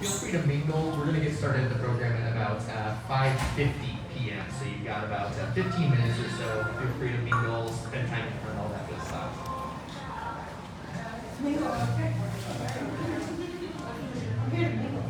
Feel free to mingle. We're going to get started the program at about 5:50 p.m. So you've got about 15 minutes or so. Feel free to mingle, spend time with her, and all that good stuff. Mingle. Okay. I'm here to mingle.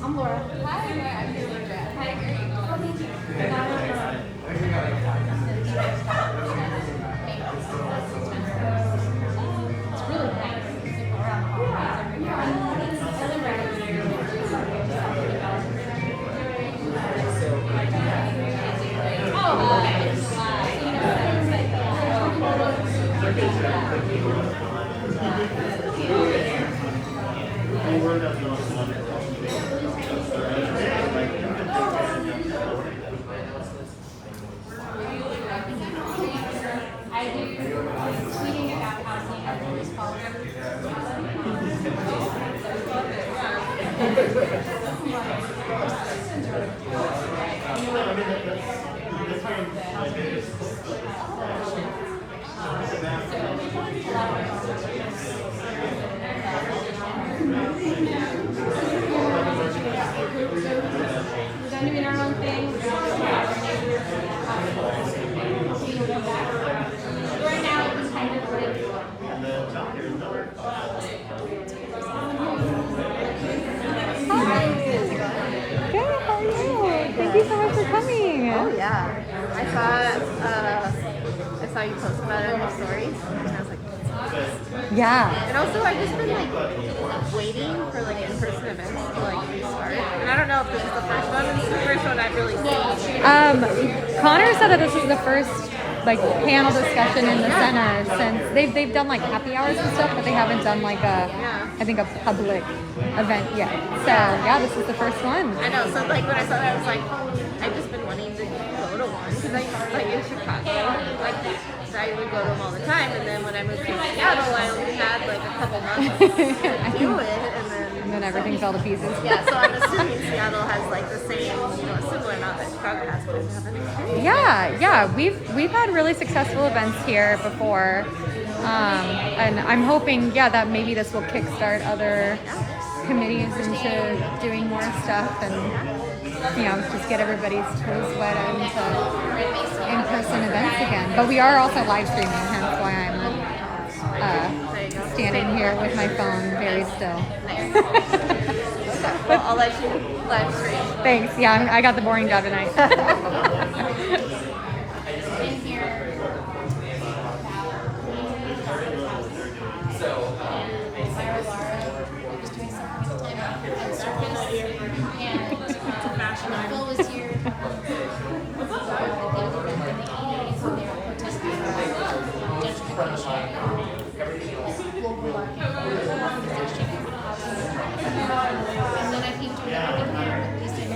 I'm Laura. Hi, I'm Deirdre. Hi, it's really nice. Around the holidays every year. I do tweeting about housing at the policy. We're done doing our own thing. Right now, it's kind of like. Good, how are you? Thank you so much for coming. Oh yeah, I saw you post about it in your stories, and I was like, Yeah. and also I've just been like waiting for like in-person events to like restart, and I don't know if this is the first one. This is the first one I've really seen. Connor said that this is the first like panel discussion in the center since they've done like happy hours and stuff, but they haven't done like a public event yet. So yeah, this is the first one. I know. So like when I saw that, I was like, I've just been wanting to go to one because I like in Chicago, like I would go to them all the time, and then when I moved to Seattle, I only had like a couple months to do it, And then everything fell to pieces. yeah. So I'm assuming Seattle has like the same, similar amount that Chicago has, but I haven't experienced. Yeah, we've had really successful events here before, and I'm hoping that maybe this will kickstart other committees into doing more stuff and just get everybody's toes wet into in-person events again. But we are also live streaming, hence why I'm standing here with my phone very still. Well, I'll let you live stream. Thanks. Yeah, I got the boring job tonight. Phil was here. And then I think doing everything here, at least in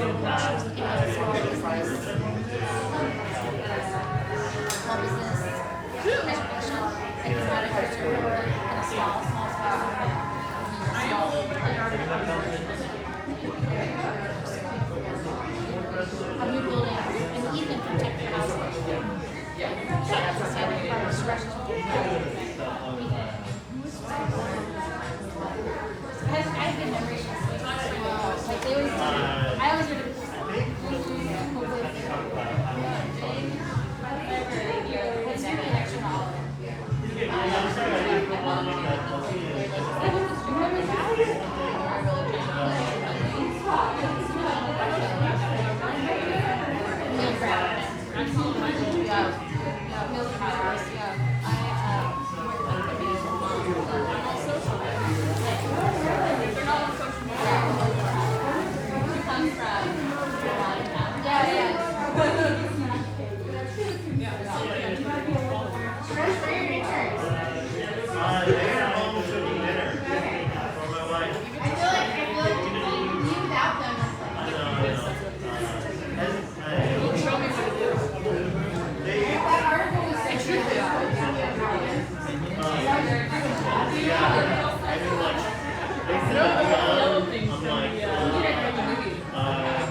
small business, educational, and it's not a consumer in a small a new building, and even protect the house. That's the other part of stretch. I have good memories. Like they always, I always remember. What's your next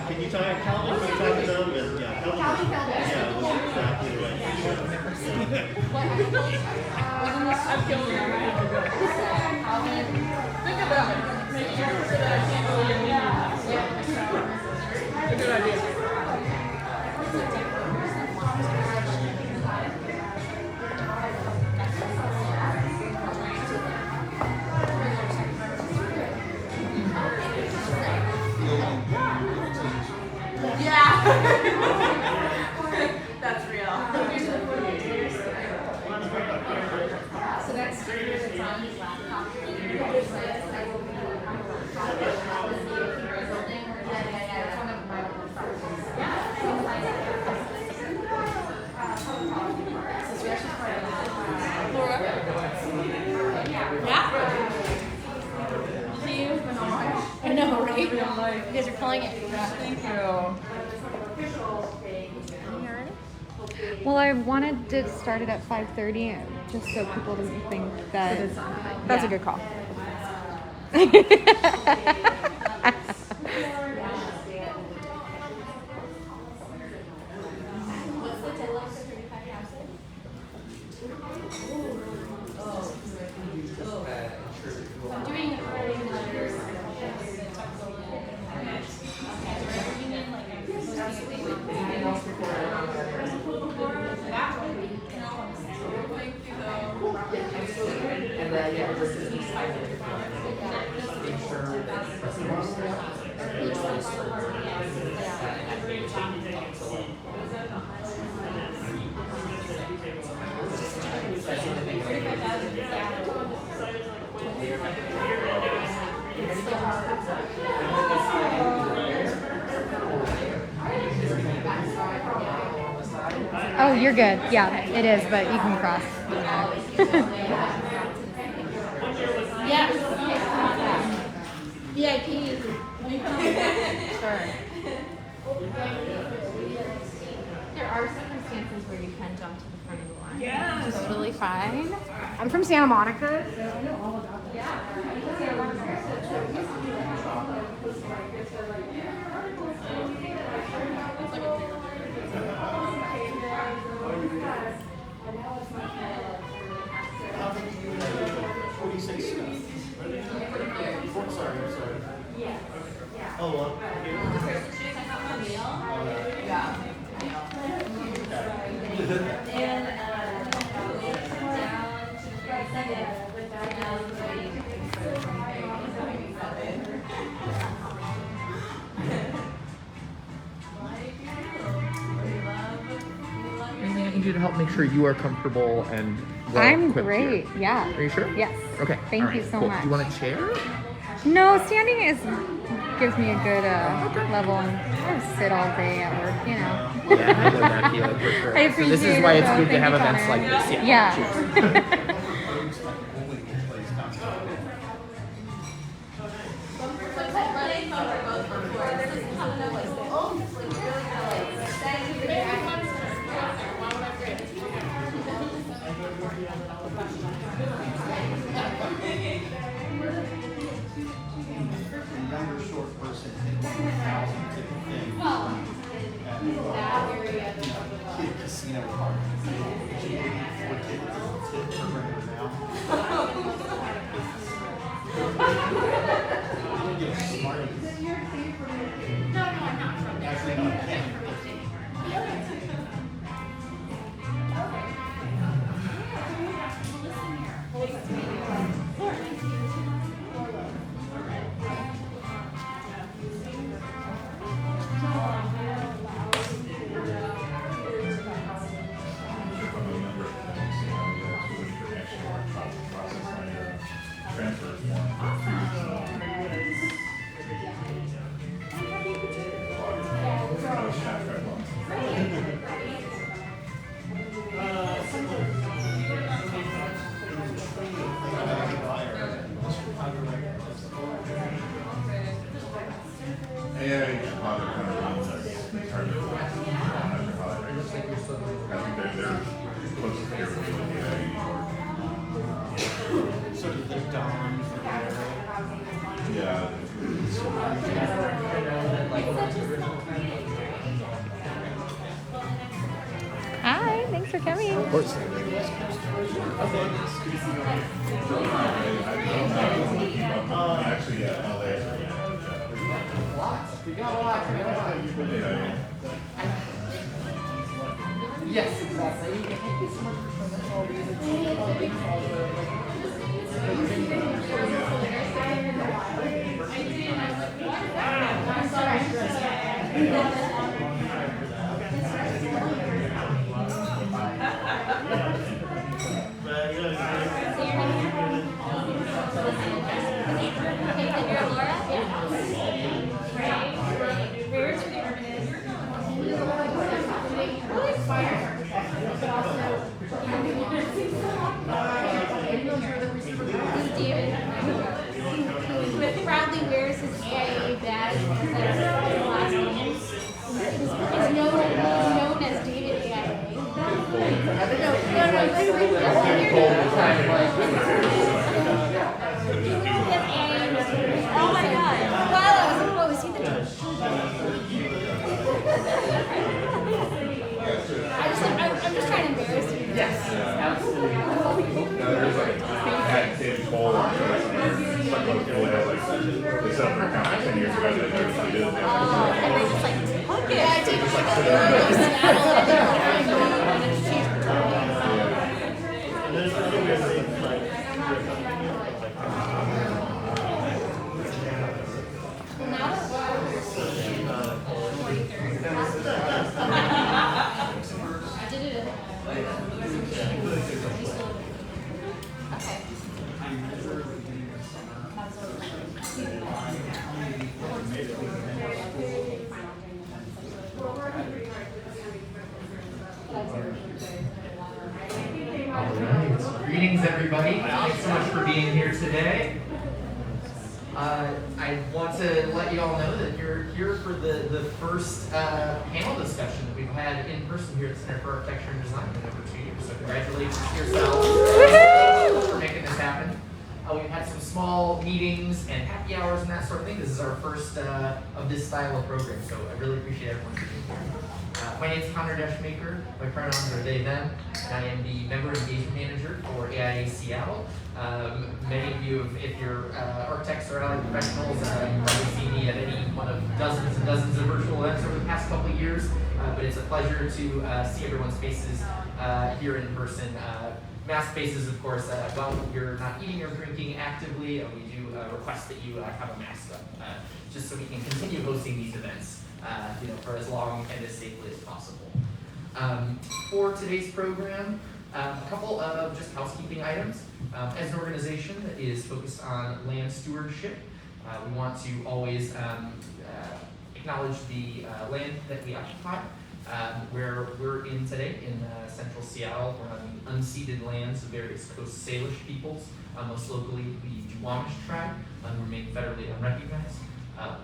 Can you talk, Calvin, can you talk to them? Yeah, Calvin. Yeah, was exactly Think about it. Make sure that I can't go in. Yeah. Good idea. That's real. So that's it's on his laptop. Yeah. guys are killing it. Thank you. You ready? Well, I wanted to start it at 5:30, just so people didn't think that. That's a Yeah. good call. And then, yeah, just as these type of make sure that you press the Oh, you're good. Yeah, it is, but you can cross. Yeah. VIP. Sure. There are circumstances where you can jump to the front of the line. Yeah. Totally fine. I'm from Santa Monica. Oh, Anything I can do to help make sure you are comfortable and well I'm equipped great. here? Yeah. Are you sure? Yes. Okay. Thank all right, you so cool. much. Do you want a chair? No, standing gives me a good level, and I just sit all day at work, you know. Yeah, I know that feeling for sure. I So appreciate this is why it, it's though. good to Thank have you, events Connor. like this. Yeah. younger short person in 1,000 different things. Kid casino park. What tickets for regular now? You get a Smarties. Actually, no, I can't. AIA Chicago kind of runs that entire I think they're close to here with the AIA. So do they Don from there? Yeah. Hi, thanks for coming. Of course. Actually, yeah, LA. AIA. Yes, exactly. Thank you so much for all these. You're Laura? Yeah. poll. Like most people have like they set up their account like 10 years ago. They never did it. And they just like took it. Yeah, I did. Alright, greetings everybody. Thanks so much for being here today. I want to let you all know that you're here for the first panel discussion that we've had in person here at the Center for Architecture and Design in over 2 years. So congratulations to yourselves for making this happen. We've had some small meetings and happy hours and that sort of thing. This is our first of this style of program, so I really appreciate everyone being here. My name is Connor Deschmaker. My pronouns are they, them. And I am the Member Engagement Manager for AIA Seattle. Many of you, if you're architects or other professionals, you've probably seen me at any one of dozens and dozens of virtual events over the past couple of years. But it's a pleasure to see everyone's faces here in person. Mask faces, of course, while you're not eating or drinking actively, we do request that you have a mask up, just so we can continue hosting these events, for as long and as safely as possible. For today's program, a couple of just housekeeping items. As an organization that is focused on land stewardship, we want to always acknowledge the land that we occupy. Where we're in today in central Seattle, we're on the unceded lands of various Coast Salish peoples, most locally the Duwamish tribe, who remain federally unrecognized.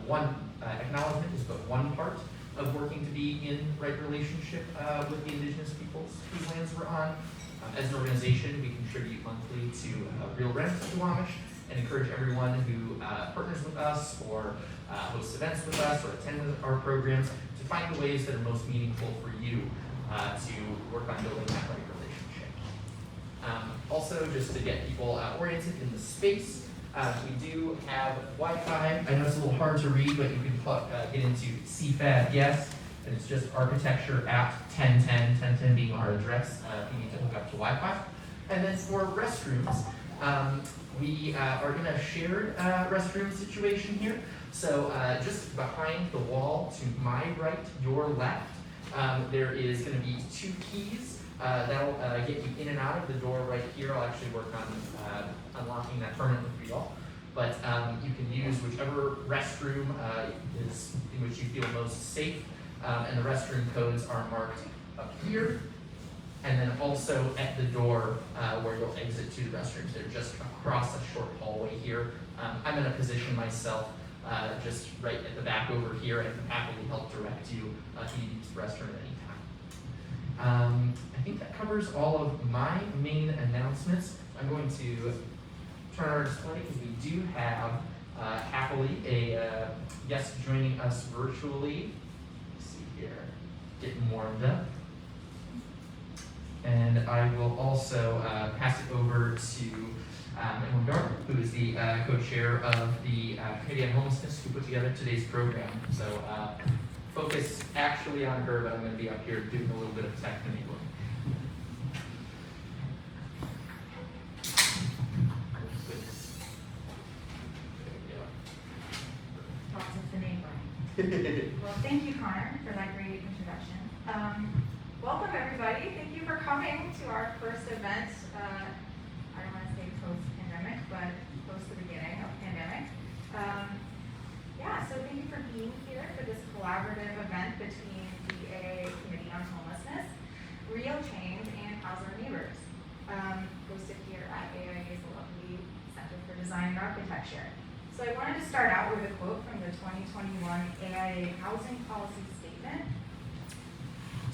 One acknowledgement is but one part of working to be in right relationship with the indigenous peoples whose lands we're on. As an organization, we contribute monthly to Real Rent Duwamish and encourage everyone who partners with us or hosts events with us or attend our programs to find the ways that are most meaningful for you to work on building that right relationship. Also, just to get people oriented in the space, we do have Wi-Fi. I know it's a little hard to read, but you can get into CFAB, yes, and it's just architecture at 1010, 1010 being our address if you need to hook up to Wi-Fi. And then for restrooms, we are in a shared restroom situation here. So just behind the wall to my right, your left, there is going to be 2 keys that'll get you in and out of the door right here. I'll actually work on unlocking that permanently for you all. But you can use whichever restroom is in which you feel most safe. And the restroom codes are marked up here. And then also at the door where you'll exit to the restrooms. They're just across a short hallway here. I'm in a position myself just right at the back over here, and I can happily help direct you if you use the restroom at any time. I think that covers all of my main announcements. I'm going to turn our display because we do have happily a guest joining us virtually. Let's see here, getting warmed up. And I will also pass it over to Emily Dark, who is the co-chair of the Committee on Homelessness, who put together today's program. So focus actually on her, but I'm going to be up here doing a little bit of tech enabling. Lots of enabling. Well, thank you, Connor, for that great introduction. Welcome, everybody. Thank you for coming to our first event. I don't want to say post-pandemic, but close to the beginning of pandemic. So thank you for being here for this collaborative event between the AIA Committee on Homelessness, Real Change, and House Our Neighbors, hosted here at AIA's lovely Center for Design and Architecture. So I wanted to start out with a quote from the 2021 AIA Housing Policy Statement.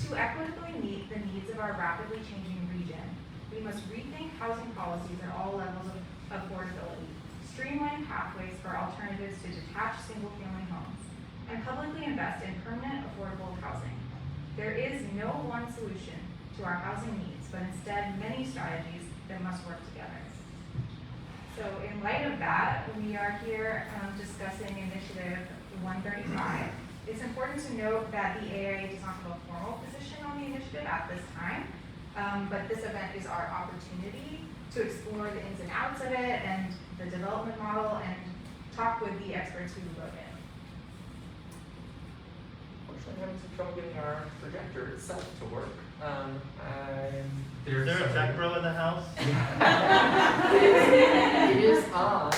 To equitably meet the needs of our rapidly changing region, we must rethink housing policies at all levels of affordability, streamline pathways for alternatives to detached single-family homes, and publicly invest in permanent affordable housing. There is no one solution to our housing needs, but instead many strategies that must work together. So light of that, we are here discussing Initiative 135. It's important to note that the AIA does not have a formal position on the initiative at this time, but this event is our opportunity to explore the ins and outs of it and the development model and talk with the experts who wrote it. Unfortunately, I'm having some trouble getting our projector itself to work. Is there a tech bro in the house? It is on,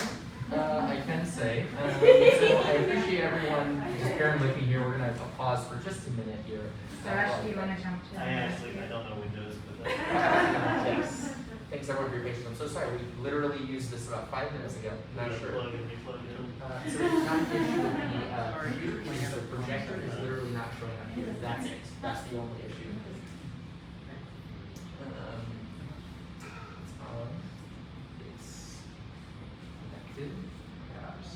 I can say. So I appreciate everyone just bearing with me here. We're going to pause for just a minute here. Suresh, do you want to jump to? I don't know Windows, but Yes. Thanks everyone for your patience. I'm so sorry. We literally used this about 5 minutes ago. Not sure. plug in, plug in. So it's not an issue with the computer, because the projector is literally not showing up here. That's it. That's the only issue. It's on. It's connected. Perhaps.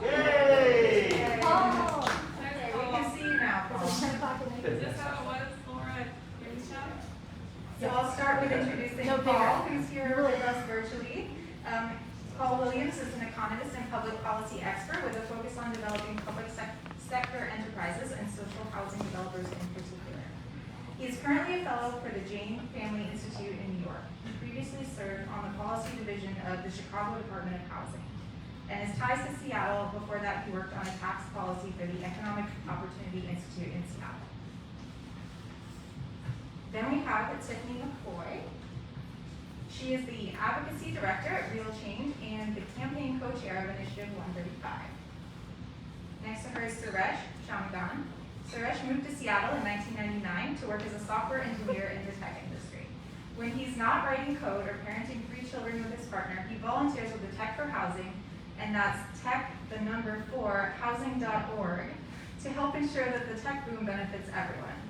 Yay! Paul! Okay, we can see you now, Paul. Is this how it was, Laura? So I'll start with introducing Paul, who's here with us virtually. Paul Williams is an economist and public policy expert with a focus on developing public sector enterprises and social housing developers in particular. He is currently a fellow for the Jane Family Institute in New York. He previously served on the policy division of the Chicago Department of Housing. And his ties to Seattle, before that he worked on a tax policy for the Economic Opportunity Institute in Seattle. Then we have Tiffany McCoy. She is the Advocacy Director at Real Change and the Campaign Co-Chair of Initiative 135. Next to her is Suresh Shamagan. Suresh moved to Seattle in 1999 to work as a software engineer in the tech industry. When he's not writing code or parenting 3 children with his partner, he volunteers with the Tech for Housing, and that's housing.org, to help ensure that the tech boom benefits everyone.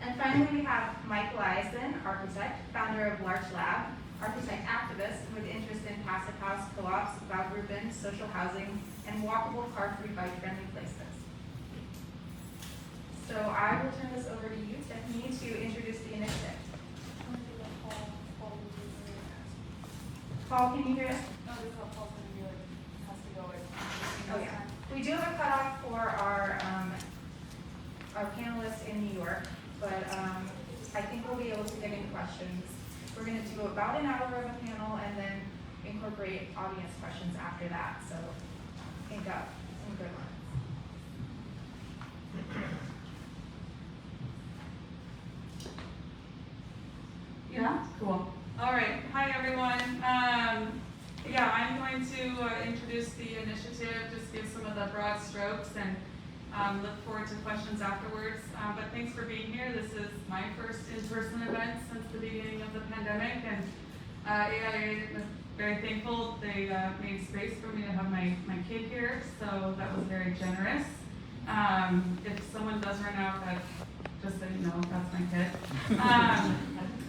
And finally, we have Mike Liason, architect, founder of Larch Lab, architect activist with interest in passive house co-ops, Baugruppen, social housing, and walkable car-free bike-friendly places. So I will turn this over to you, Tiffany, to introduce the initiative. Paul, can you hear us? Oh yeah. We do have a cutoff for our panelists in New York, but I think we'll be able to get in questions. We're going to do about an hour of a panel and then incorporate audience questions after that. So think up some good ones. Yeah, cool. All right, hi everyone. Yeah, I'm going to introduce the initiative, just give some of the broad strokes, and look forward to questions afterwards. But thanks for being here. This is my first in-person event since the beginning of the pandemic, and AIA was very thankful. They made space for me to have my kid here, so that was very generous. If someone does run out, just so you know, that's my kid.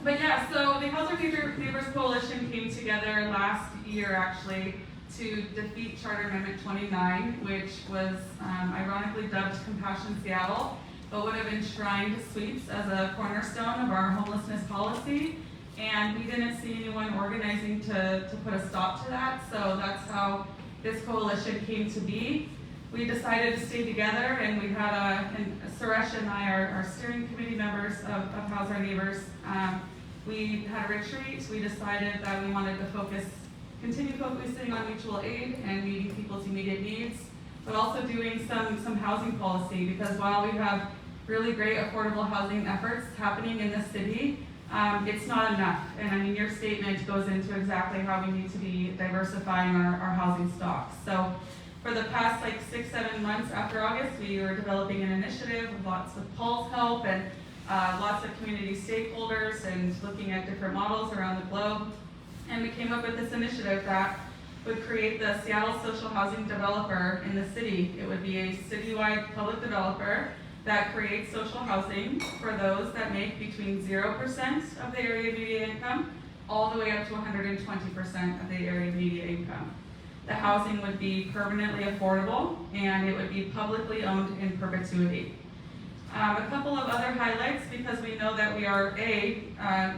But yeah, so the Housing Neighbors Coalition came together last year actually to defeat Charter Amendment 29, which was ironically dubbed Compassion Seattle, but would have enshrined sweeps as a cornerstone of our homelessness policy. And we didn't see anyone organizing to put a stop to that, so that's how this coalition came to be. We decided to stay together, and we had and Suresh and I are steering committee members of House Our Neighbors. We had a retreat. We decided that we wanted to continue focusing on mutual aid and meeting people's immediate needs, but also doing some housing policy, because while we have really great affordable housing efforts happening in the city, it's not enough. And I mean, your statement goes into exactly how we need to be diversifying our housing stocks. So for the past 6-7 months after August, we were developing an initiative with lots of Paul's help and lots of community stakeholders and looking at different models around the globe. And we came up with this initiative that would create the Seattle social housing developer in the city. It would be a citywide public developer that creates social housing for those that make between 0% of the area median income all the way up to 120% of the area median income. The housing would be permanently affordable and it would be publicly owned in perpetuity. A couple of other highlights, because we know that we are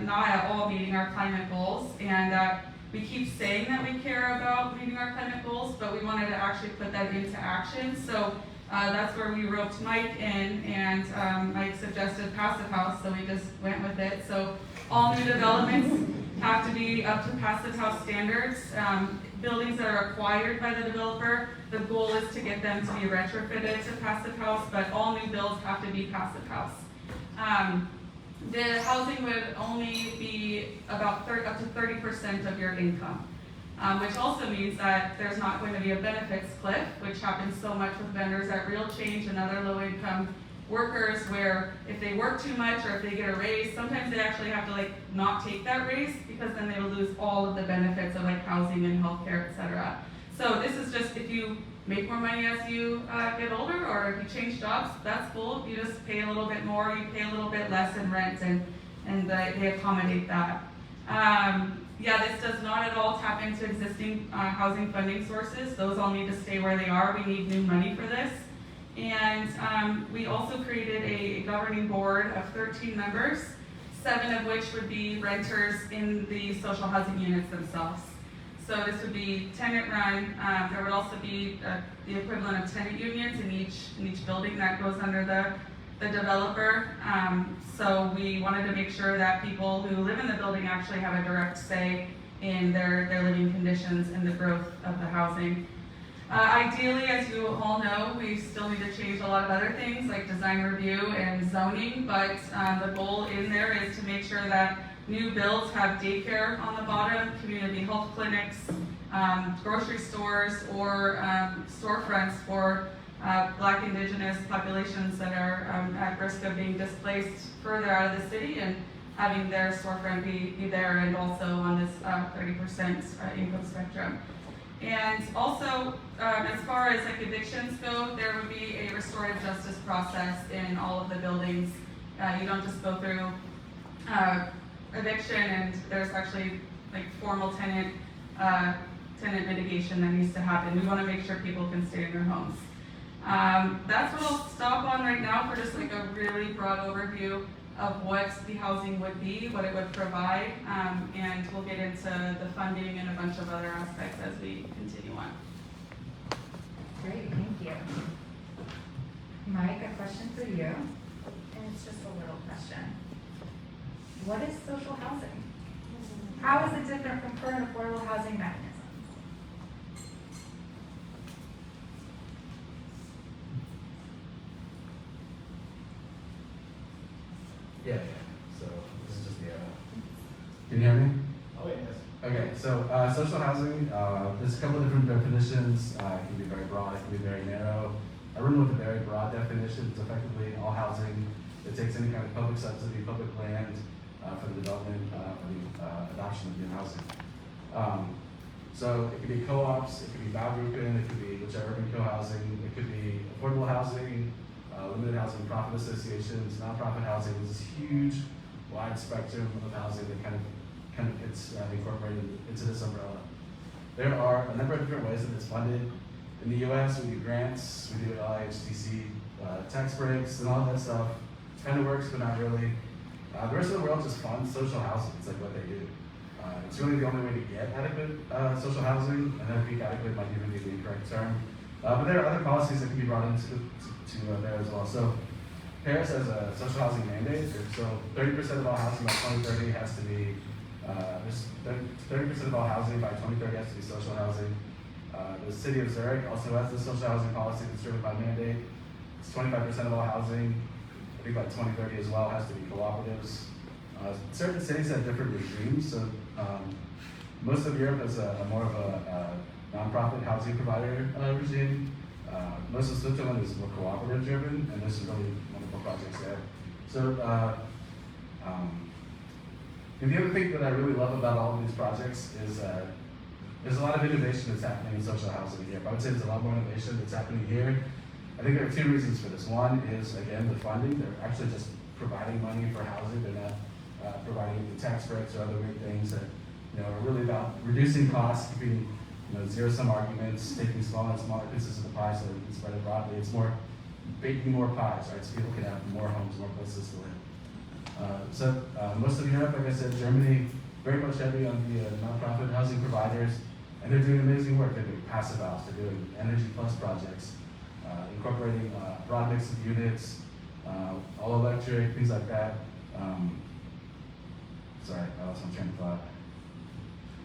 not at all meeting our climate goals, and we keep saying that we care about meeting our climate goals, but we wanted to actually put that into action. So that's where we roped Mike in, and Mike suggested passive house, so we just went with it. So all new developments have to be up to passive house standards. Buildings that are acquired by the developer, the goal is to get them to be retrofitted to passive house, but all new builds have to be passive house. The housing would only be about up to 30% of your income, which also means that there's not going to be a benefits cliff, which happens so much with vendors at Real Change and other low-income workers, where if they work too much or if they get a raise, sometimes they actually have to not take that raise, because then they will lose all of the benefits of housing and healthcare, etc. So this is just if you make more money as you get older, or if you change jobs, that's cool. You just pay a little bit more, you pay a little bit less in rent, and they accommodate that. Yeah, this does not at all tap into existing housing funding sources. Those all need to stay where they are. We need new money for this. And we also created a governing board of 13 members, 7 of which would be renters in the social housing units themselves. So this would be tenant run. There would also be the equivalent of tenant unions in each building that goes under the developer. So we wanted to make sure that people who live in the building actually have a direct say in their living conditions and the growth of the housing. Ideally, as you all know, we still need to change a lot of other things like design review and zoning, but the goal in there is to make sure that new builds have daycare on the bottom, community health clinics, grocery stores, or storefronts for Black, Indigenous populations that are at risk of being displaced further out of the city, and having their storefront be there, and also on this 30% income spectrum. And also, as far as evictions go, there would be a restorative justice process in all of the buildings. You don't just go through eviction, and there's actually formal tenant mitigation that needs to happen. We want to make sure people can stay in their homes. That's what I'll stop on right now for just a really broad overview of what the housing would be, what it would provide, and we'll get into the funding and a bunch of other aspects as we continue on. Great, thank you. Mike, a question for you, and it's just a little question. What is social housing? How is it different from current affordable housing mechanisms? Yeah, so this is just the, can you hear me? Oh, yes. Okay, so social housing, there's a couple of different definitions. It can be very broad, it can be very narrow. I run with a very broad definition. It's effectively all housing that takes any kind of public subsidy, public land for the development or the adoption of new housing. So it could be co-ops, it could be Baugruppen, it could be urban co-housing, it could be affordable housing, limited housing, profit associations, nonprofit housing. There's this huge, wide spectrum of housing that kind of gets incorporated into this umbrella. There are a number of different ways that it's funded. In the U.S., we do grants, we do LIHTC tax breaks, and all that stuff. It kind of works, but not really. The rest of the world just funds social housing. It's what they do. It's really the only way to get adequate social housing, and I think adequate might even be the incorrect term. But there are other policies that can be brought into there as well. So Paris has a social housing mandate. So 30% of all housing by 2030 has to be, 30% of all housing by 2030 has to be social housing. The city of Zurich also has the social housing policy that's driven by mandate. It's 25% of all housing, I think by 2030 as well, has to be cooperatives. Certain cities have different regimes. So most of Europe is more of a nonprofit housing provider regime. Most of Switzerland is more cooperative driven, and there's some really wonderful projects there. So, and the other thing that I really love about all of these projects is there's a lot of innovation that's happening in social housing here. I would say there's a lot more innovation that's happening here I think there are 2 reasons for this. One is, again, the funding. They're actually just providing money for housing. They're not providing the tax breaks or other weird things that are really about reducing costs, keeping zero-sum arguments, taking smaller and smaller pieces of the pie so that we can spread it broadly. It's more baking more pies, right? So people can have more homes, more places to live. Most of Europe, like I said, Germany, very much heavy on the nonprofit housing providers, and they're doing amazing work. They're doing passive house, they're doing energy plus projects, incorporating a broad mix of units, all electric, things like that. Sorry, I lost my train of thought.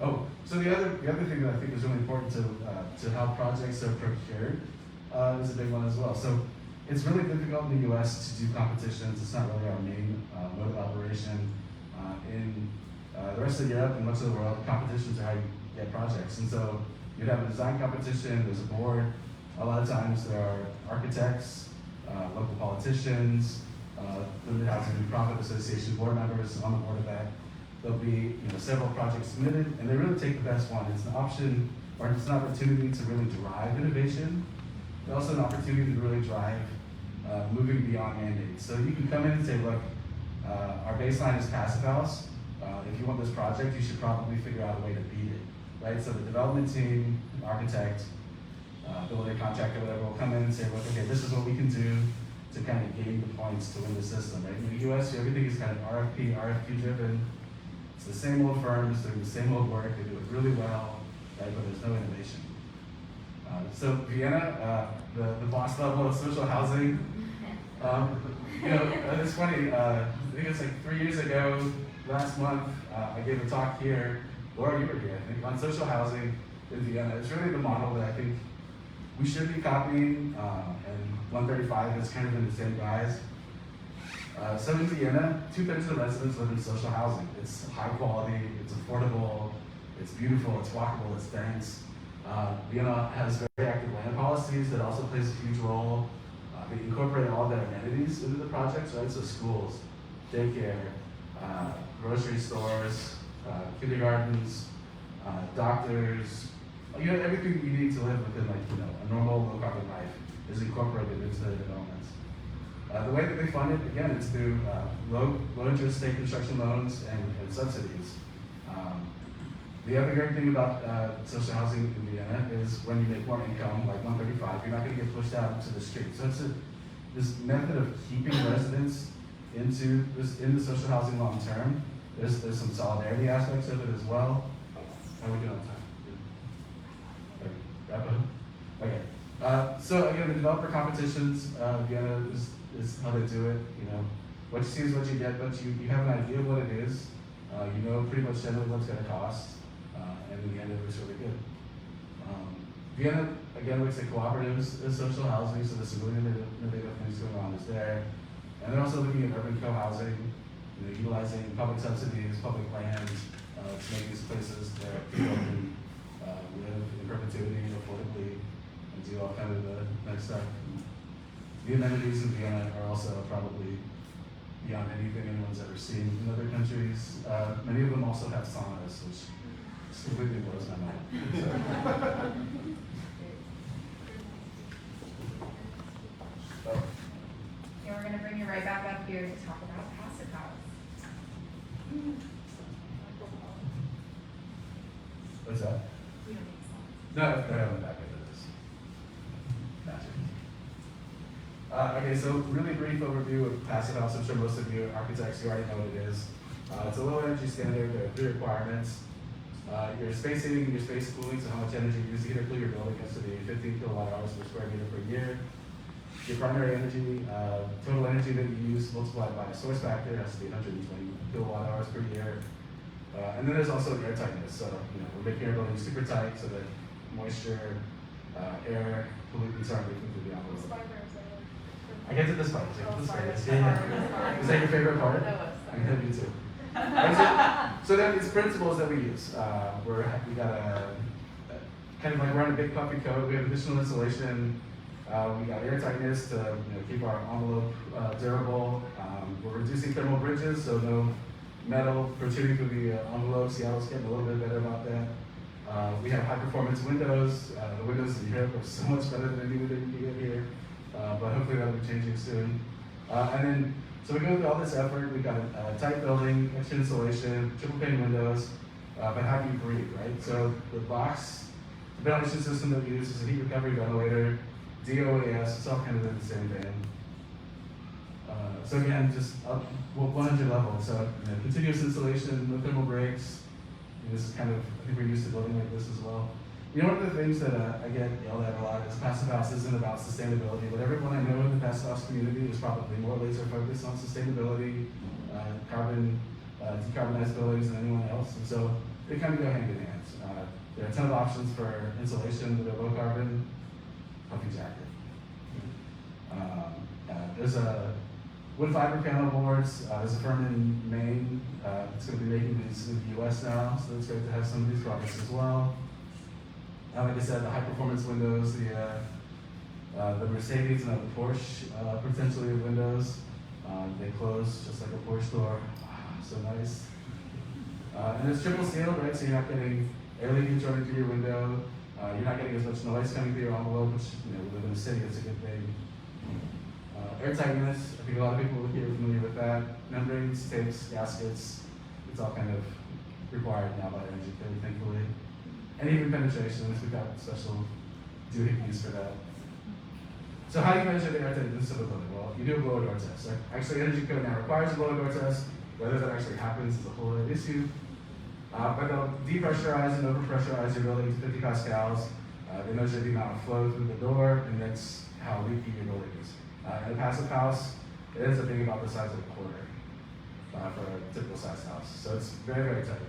Oh, so the other thing that I think is really important to how projects are procured is a big one as well. So it's really difficult in the U.S. to do competitions. It's not really our main mode of operation. In the rest of Europe and much of the world, competitions are how you get projects. And so you'd have a design competition, there's a board. A lot of times there are architects, local politicians, limited housing profit association board members on the board of that. There'll be several projects submitted, and they really take the best one. It's an option, or it's an opportunity to really drive innovation, but also an opportunity to really drive moving beyond mandates. So you can come in and say, look, our baseline is passive house. If you want this project, you should probably figure out a way to beat it, right? So the development team, architect, building contractor, whatever, will come in and say, look, okay, this is what we can do to kind of gain the points to win the system, right? In the US, everything is kind of RFP driven. It's the same old firms doing the same old work. They do it really well, right? But there's no innovation. So Vienna, the boss level of social housing, it's funny. I think it's like 3 years ago, last month, I gave a talk here. Laura, you were here, I think, on social housing in Vienna. It's really the model that I think we should be copying, and 135 is kind of in the same guise. So in Vienna, 2/3 of the residents live in social housing. It's high quality, it's affordable, it's beautiful, it's walkable, it's dense. Vienna has very active land policies that also plays a huge role. They incorporate all their amenities into the projects, right? So schools, daycare, grocery stores, kindergartens, doctors, everything you need to live within a normal low carbon life is incorporated into the developments. The way that they fund it, again, it's through low interest state construction loans and subsidies. The other great thing about social housing in Vienna is when you make more income, like 135, you're not going to get pushed out into the street. So it's this method of keeping residents in the social housing long term. There's some solidarity aspects of it as well. How are we doing on time? Good. Wrap up? Okay. So again, the developer competitions, Vienna is how they do it. What you see is what you get, but you have an idea of what it is. Pretty much generally what it's going to cost. And in the end, it was really good. Vienna, again, looks at cooperatives as social housing, so there's some really innovative things going on there. And they're also looking at urban co-housing, utilizing public subsidies, public land, to make these places where people can live in perpetuity, affordably, and do all kind of the next stuff. The amenities in Vienna are also probably beyond anything anyone's ever seen in other countries. Many of them also have saunas, which completely blows my mind. And we're going to bring you right back up here to talk about passive house. What's that? We don't need songs. No, I haven't back into this. Gotcha. Okay, so really brief overview of passive house. I'm sure most of you architects, you already know what it is. It's a low energy standard. There are 3 requirements. Your space heating and your space cooling, so how much energy you use to heat or cool your building has to be 15 kilowatt hours per square meter per year. Your primary energy, total energy that you use multiplied by a source factor has to be 120 kilowatt hours per year. And then there's also air tightness. So we're making our building super tight so that moisture, air, pollutants aren't leaking through the envelope. I get to this part. Is that your favorite part? I can do too. So then these principles that we use, we got a kind of like we're on a big puffy coat. We have additional insulation. We got air tightness to keep our envelope durable. We're reducing thermal bridges, so no metal protruding through the envelope. Seattle's getting a little bit better about that. We have high performance windows. The windows in Europe are so much better than any window you can get here. but hopefully that'll be changing soon. And then, so we go through all this effort. We've got a tight building, extra insulation, triple pane windows, but how do you breathe, right? So the box, the ventilation system that we use is a heat recovery ventilator, DOAS, it's all kind of in the same vein. So again, just up 100 levels. So continuous insulation, no thermal breaks. And this is kind of, I think we're used to building like this as well. You know, one of the things that I get yelled at a lot is Passive House isn't about sustainability, but everyone I know in the Passive House community is probably more laser focused on sustainability, decarbonized buildings than anyone else, and so they kind of go hand in hand. There are a ton of options for insulation that are low carbon, puffy jacket. There's a wood fiber panel boards. There's a firm in Maine that's going to be making these in the US now, so it's great to have some of these products as well. Like I said, the high performance windows, the Mercedes and the Porsche potentially windows, they close just like a Porsche door. So nice. And it's triple sealed, right? So you're not getting air leakage running through your window. You're not getting as much noise coming through your envelope, which we live in a city, it's a good thing. Airtight units, I think a lot of people here are familiar with that. Membranes, tapes, gaskets, it's all kind of required now by energy code, thankfully. And even penetrations, we've got special doohickeys for that. So how do you measure the airtightness of a building? Well, you do a blower door test. Actually, energy code now requires a blower door test. Whether that actually happens is a whole other issue. But they'll depressurize and overpressurize your building to 50 pascals. They measure the amount of flow through the door, and that's how leaky your building is. In a passive house, it ends up being about the size of a quarter for a typical size house. So it's very, very tight.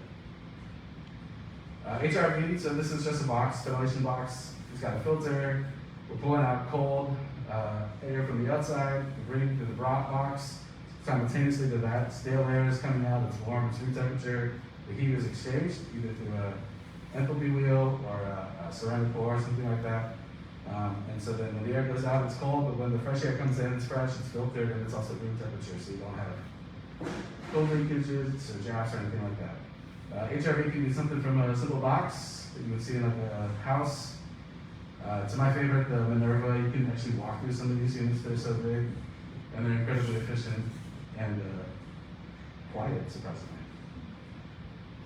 HRV, so this is just a box, ventilation box. It's got a filter. We're pulling out cold air from the outside, we're bringing it to the box. Simultaneously to that, stale air is coming out, it's warm, it's room temperature. The heat is exchanged either through an enthalpy wheel or a ceramic core or something like that. And so then when the air goes out, it's cold, but when the fresh air comes in, it's fresh, it's filtered, and it's also room temperature, so you don't have cold leakages or drafts or anything like that. HRV can be something from a simple box that you would see in like a house. To my favorite, the Minerva, you can actually walk through some of these units, they're so big, and they're incredibly efficient and quiet, surprisingly.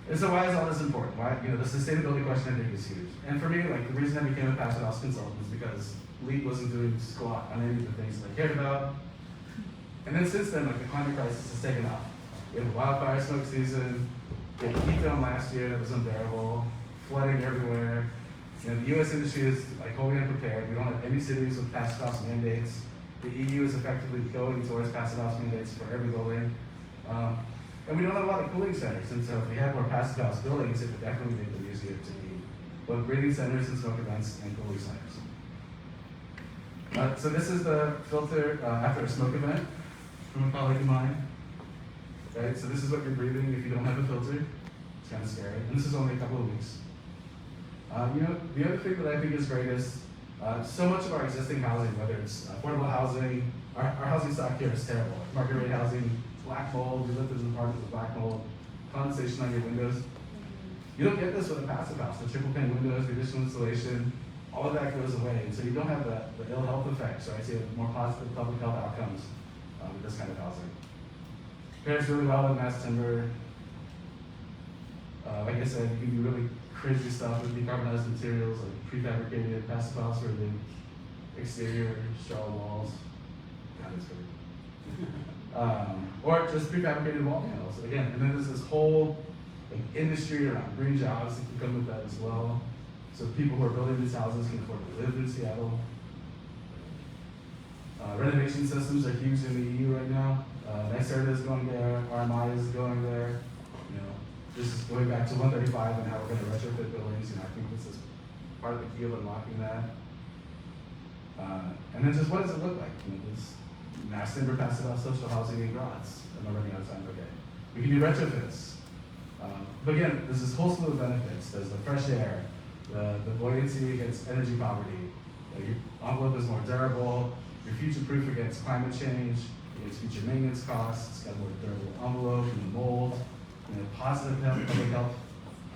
And so why is all this important? Why, the sustainability question I think is huge. And for me, like the reason I became a passive house consultant is because LEED wasn't doing squat on any of the things that I cared about. And then since then, like the climate crisis has taken off. We had a wildfire smoke season, we had heat dome last year that was unbearable, flooding everywhere. The US industry is like wholly unprepared. We don't have any cities with passive house mandates. The EU is effectively going towards passive house mandates for every building. And we don't have a lot of cooling centers, and so if we had more passive house buildings, it would definitely make them easier to be both breathing centers and smoke events and cooling centers. So this is the filter after a smoke event from a colleague of mine. Right, so this is what you're breathing if you don't have a filter. It's kind of scary, and this is only a couple of weeks. The other thing that I think is great is so much of our existing housing, whether it's affordable housing, our housing stock here is terrible. Market rate housing, black mold, we lived in an apartment with black mold, condensation on your windows. You don't get this with a passive house. The triple pane windows, the additional insulation, all of that goes away. And so you don't have the ill health effects, right? So you have more positive public health outcomes with this kind of housing. Pairs really well with mass timber. Like I said, you can do really crazy stuff with decarbonized materials like prefabricated passive house where the exterior straw walls. God, it's great. Or just prefabricated wall panels. Again, and then there's this whole industry around green jobs that can come with that as well. So people who are building these houses can afford to live in Seattle. Renovation systems are huge in the EU right now. NYSERDA is going there, RMI is going there. This is going back to 135 and how we're going to retrofit buildings. I think this is part of the key of unlocking that. And then just what does it look like? This mass timber, passive house, social housing, and grots. I'm running out of time. Okay, we can do retrofits. But again, there's this whole slew of benefits. There's the fresh air, the buoyancy against energy poverty. Your envelope is more durable. You're future-proof against climate change, against future maintenance costs. It's got a more durable envelope and mold. Positive public health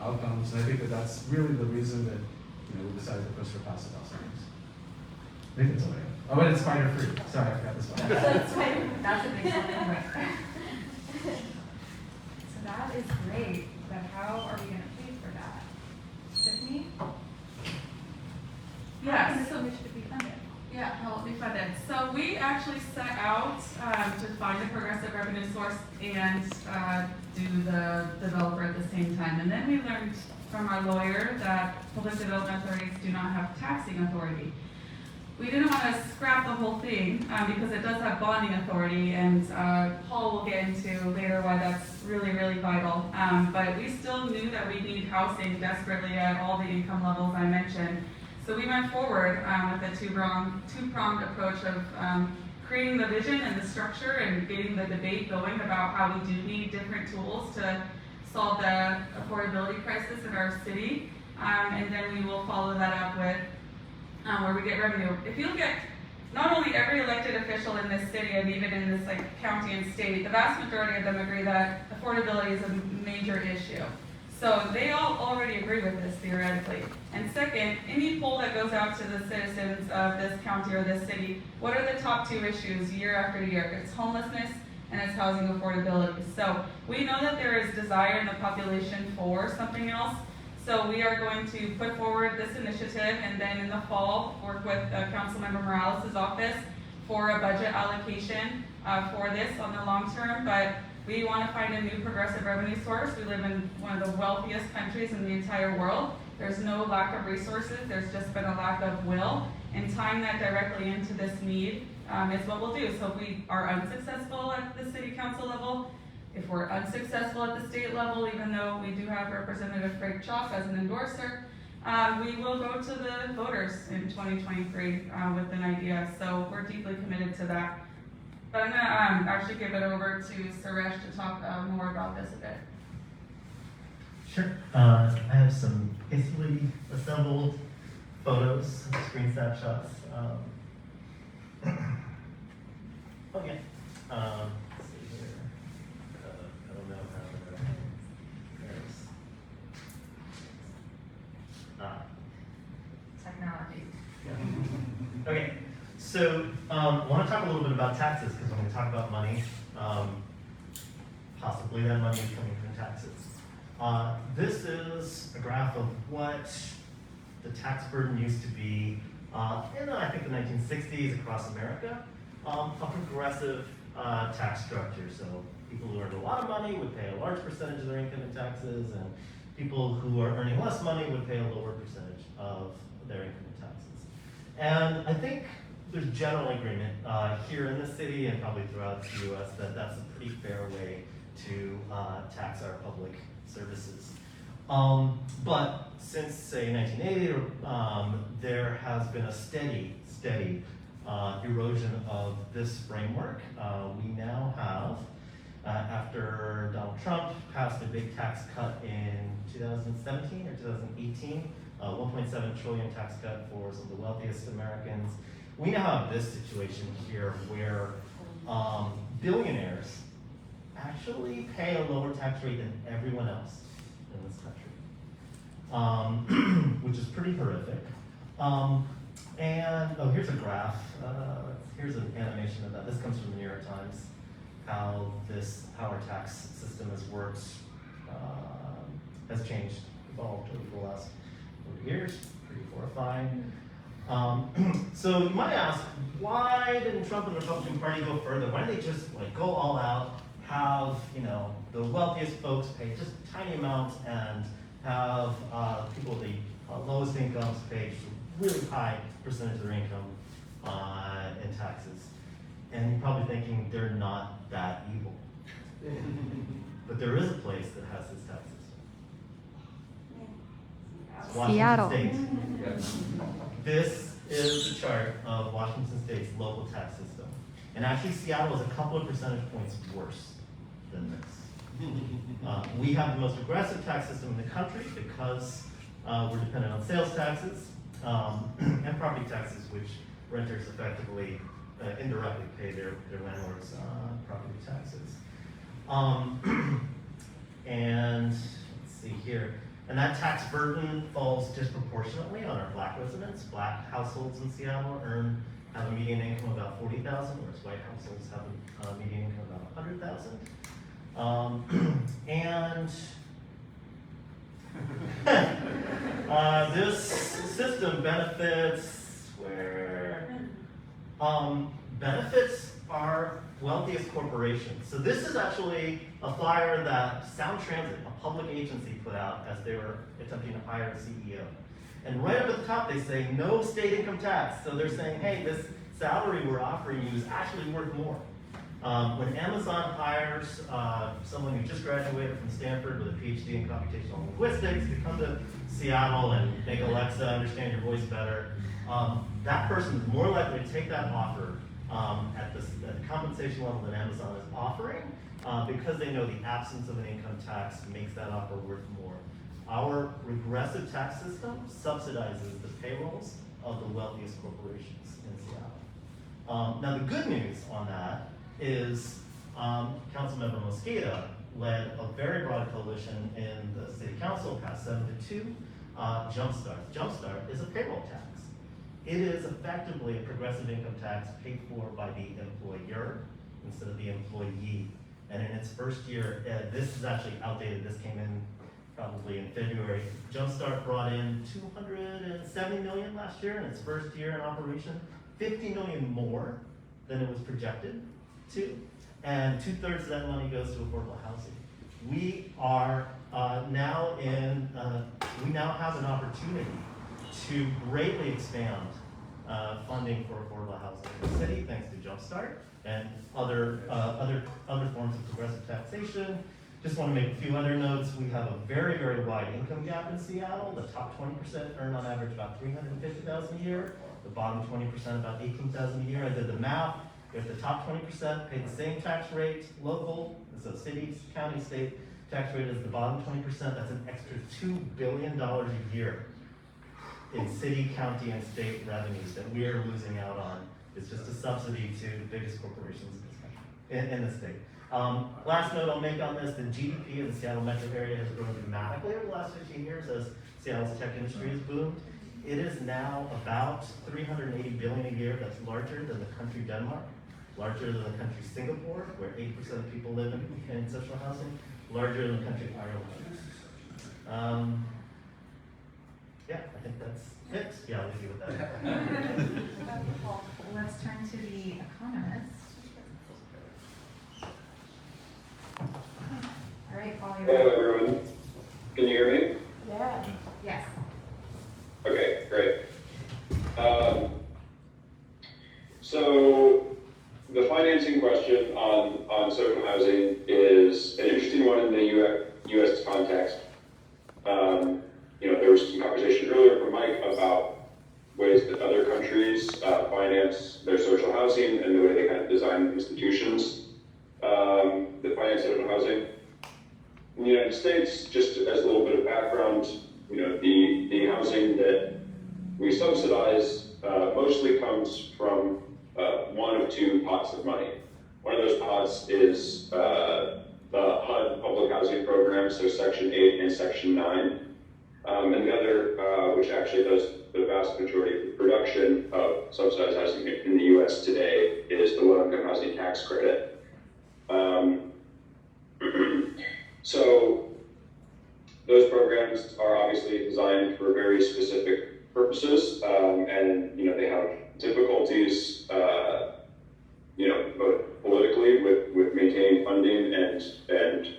outcomes, and I think that's really the reason that we decided to push for passive house. I think that's all I have. Oh, and it's spider free. Sorry, I forgot the spider. That's a big one, right? So that is great, but how are we gonna pay for that? Tiffany? How Yes. can this initiative be funded? Yeah, help me fund it. So we actually set out to find a progressive revenue source and do the developer at the same time. And then we learned from our lawyer that public development authorities do not have taxing authority. We didn't want to scrap the whole thing because it does have bonding authority, and Paul will get into later why that's really, really vital. But we still knew that we need housing desperately at all the income levels I mentioned. So we went forward with a two-pronged approach of creating the vision and the structure and getting the debate going about how we do need different tools to solve the affordability crisis in our city. And then we will follow that up with where we get revenue. If you look at not only every elected official in this city and even in this like county and state, the vast majority of them agree that affordability is a major issue. So they all already agree with this theoretically. And second, any poll that goes out to the citizens of this county or this city, what are the top two issues year after year? It's homelessness and it's housing affordability. So we know that there is desire in the population for something else. So we are going to put forward this initiative and then in the fall work with Councilmember Morales' office for a budget allocation for this on the long term. But we want to find a new progressive revenue source. We live in one of the wealthiest countries in the entire world. There's no lack of resources, there's just been a lack of will. And tying that directly into this need is what we'll do. So if we are unsuccessful at the city council level, if we're unsuccessful at the state level, even though we do have Representative Frank Chalk as an endorser, we will go to the voters in 2023 with an idea. So we're deeply committed to that. But I'm gonna actually give it over to Suresh to talk more about this a bit. Sure. I have some hastily assembled photos, screen snapshots. Okay. Let's see here. I don't know how to. There's. Technology. Okay. So I want to talk a little bit about taxes because when we talk about money, possibly that money is coming from taxes. This is a graph of what the tax burden used to be in, I think, the 1960s across America. A progressive tax structure. So people who earned a lot of money would pay a large percentage of their income in taxes, and people who are earning less money would pay a lower percentage of their income in taxes. And I think there's general agreement here in the city and probably throughout the U.S. that that's a pretty fair way to tax our public services. But since, say, 1980, there has been a steady erosion of this framework. We now have, after Donald Trump passed a big tax cut in 2017 or 2018, 1.7 trillion tax cut for some of the wealthiest Americans. We now have this situation here where billionaires actually pay a lower tax rate than everyone else in this country, which is pretty horrific. And, oh, here's a graph. Here's an animation of that. This comes from the New York Times, how our tax system has worked, has changed, evolved over the last 40 years, pretty horrifying. So you might ask, why didn't Trump and the Republican Party go further? Why didn't they just like go all out, have the wealthiest folks pay just tiny amounts, and have people with the lowest incomes pay really high percentage of their income in taxes? And you're probably thinking they're not that evil, but there is a place that has this tax system. Washington Seattle. State. This is the chart of Washington State's local tax system. And actually Seattle is a couple of percentage points worse than this. We have the most aggressive tax system in the country because we're dependent on sales taxes and property taxes, which renters effectively indirectly pay their landlords' property taxes. And let's see here. And that tax burden falls disproportionately on our black residents. Black households in Seattle earn have a median income of about 40,000, whereas white households have a median income of about 100,000. And this system benefits benefits our wealthiest corporations. So this is actually a flyer that Sound Transit, a public agency, put out as they were attempting to hire a CEO. And right up at the top, they say no state income tax. So they're saying, hey, this salary we're offering you is actually worth more. When Amazon hires someone who just graduated from Stanford with a PhD in computational linguistics to come to Seattle and make Alexa understand your voice better, that person is more likely to take that offer at the compensation level that Amazon is offering because they know the absence of an income tax makes that offer worth more. Our regressive tax system subsidizes the payrolls of the wealthiest corporations in Seattle. Now the good news on that is Councilmember Mosqueda led a very broad coalition in the city council, passed 7-2, Jumpstart. Jumpstart is a payroll tax. It is effectively a progressive income tax paid for by the employer instead of the employee. And in its first year, this is actually outdated, this came in probably in February. Jumpstart brought in $270 million last year in its first year in operation, 50 million more than it was projected to, and 2/3 of that money goes to affordable housing. We are we now have an opportunity to greatly expand funding for affordable housing in the city, thanks to Jumpstart and other forms of progressive taxation. Just want to make a few other notes. We have a very, very wide income gap in Seattle. The top 20% earn on average about $350,000 a year. The bottom 20% about $18,000 a year. I did the math. If the top 20% pay the same tax rate, local, so city, county, state tax rate as the bottom 20%, that's an extra $2 billion a year in city, county, and state revenues that we are losing out on. It's just a subsidy to the biggest corporations in this country, in the state. Last note I'll make on this, the GDP of the Seattle metro area has grown dramatically over the last 15 years as Seattle's tech industry has boomed. It is now about $380 billion a year. That's larger than the country Denmark, larger than the country Singapore, where 80% of people live in social housing, larger than the country Ireland. Yeah, I think that's it. Yeah, I'll leave you with that. Well, let's turn to the economist. All right, Paul, you're Hello, everyone. Can you hear me? Yeah. Yes. Okay, great. So the financing question on social housing is an interesting one in the U.S. context. There was some conversation earlier from Mike about ways that other countries finance their social housing and the way they kind of design institutions that finance social housing. In the United States, just as a little bit of background, the housing that we subsidize mostly comes from one of two pots of money. One of those pots is the HUD public housing program, so Section 8 and Section 9. And the other, which actually does the vast majority of the production of subsidized housing in the U.S. today, is the low-income housing tax credit. So those programs are obviously designed for very specific purposes, and they have difficulties, both politically with maintaining funding and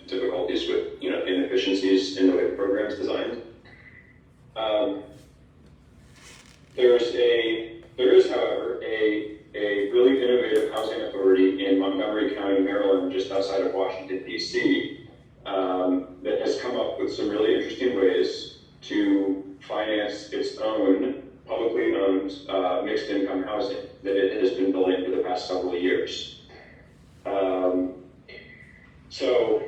difficulties with inefficiencies in the way the program is designed. There is, however, a really innovative housing authority in Montgomery County, Maryland, just outside of Washington, D.C., that has come up with some really interesting ways to finance its own publicly owned mixed income housing that it has been building for the past several years. So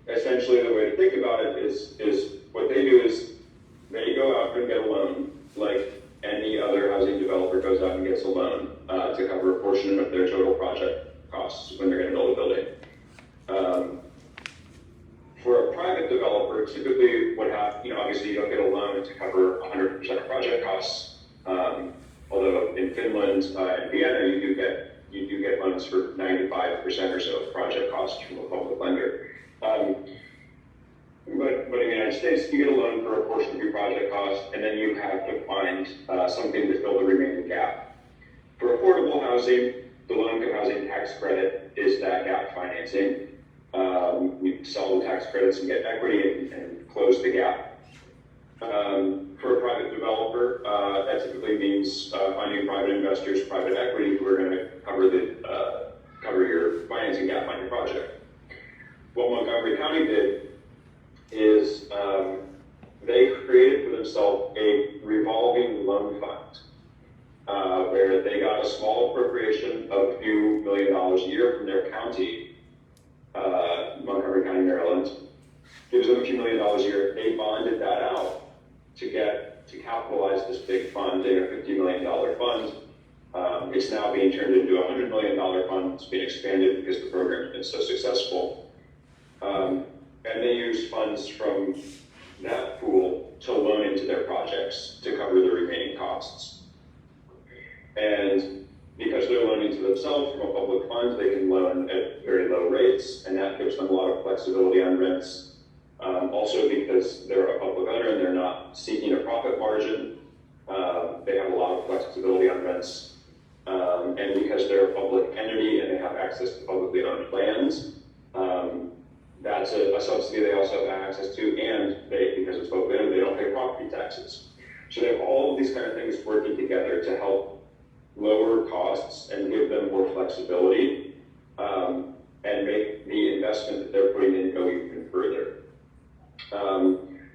essentially the way to think about it is what they do is they go out and get a loan, like any other housing developer goes out and gets a loan to cover a portion of their total project costs when they're going to build a building. For a private developer, typically what happens, obviously you don't get a loan to cover 100% of project costs, although in Finland and Vienna cost from a public lender. But in the United States, you get a loan for a portion of your project cost, and then you have to find something to fill the remaining gap. For affordable housing, the low-income housing tax credit is that gap financing. You sell the tax credits and get equity and close the gap. For a private developer, that typically means finding private investors, private equity, who are going to cover your financing gap on your project. What Montgomery County did is they created for themselves a revolving loan fund, where they got a small appropriation of a few $1 million a year from their county, Montgomery County, Maryland. Gives them a few $1 million a year. They bonded that out to capitalize this big fund in a $50 million fund. It's now being turned into a $100 million fund. It's being expanded because the program has been so successful. And they use funds from that pool to loan into their projects to cover the remaining costs. And because they're loaning to themselves from a public fund, they can loan at very low rates, and that gives them a lot of flexibility on rents. Also because they're a public owner and they're not seeking a profit margin, they have a lot of flexibility on rents. And because they're a public entity and they have access to publicly owned lands, that's a subsidy they also have access to, and because it's publicly owned, they don't pay property taxes. So they have all of these kind of things working together to help lower costs and give them more flexibility, and make the investment that they're putting in go even further.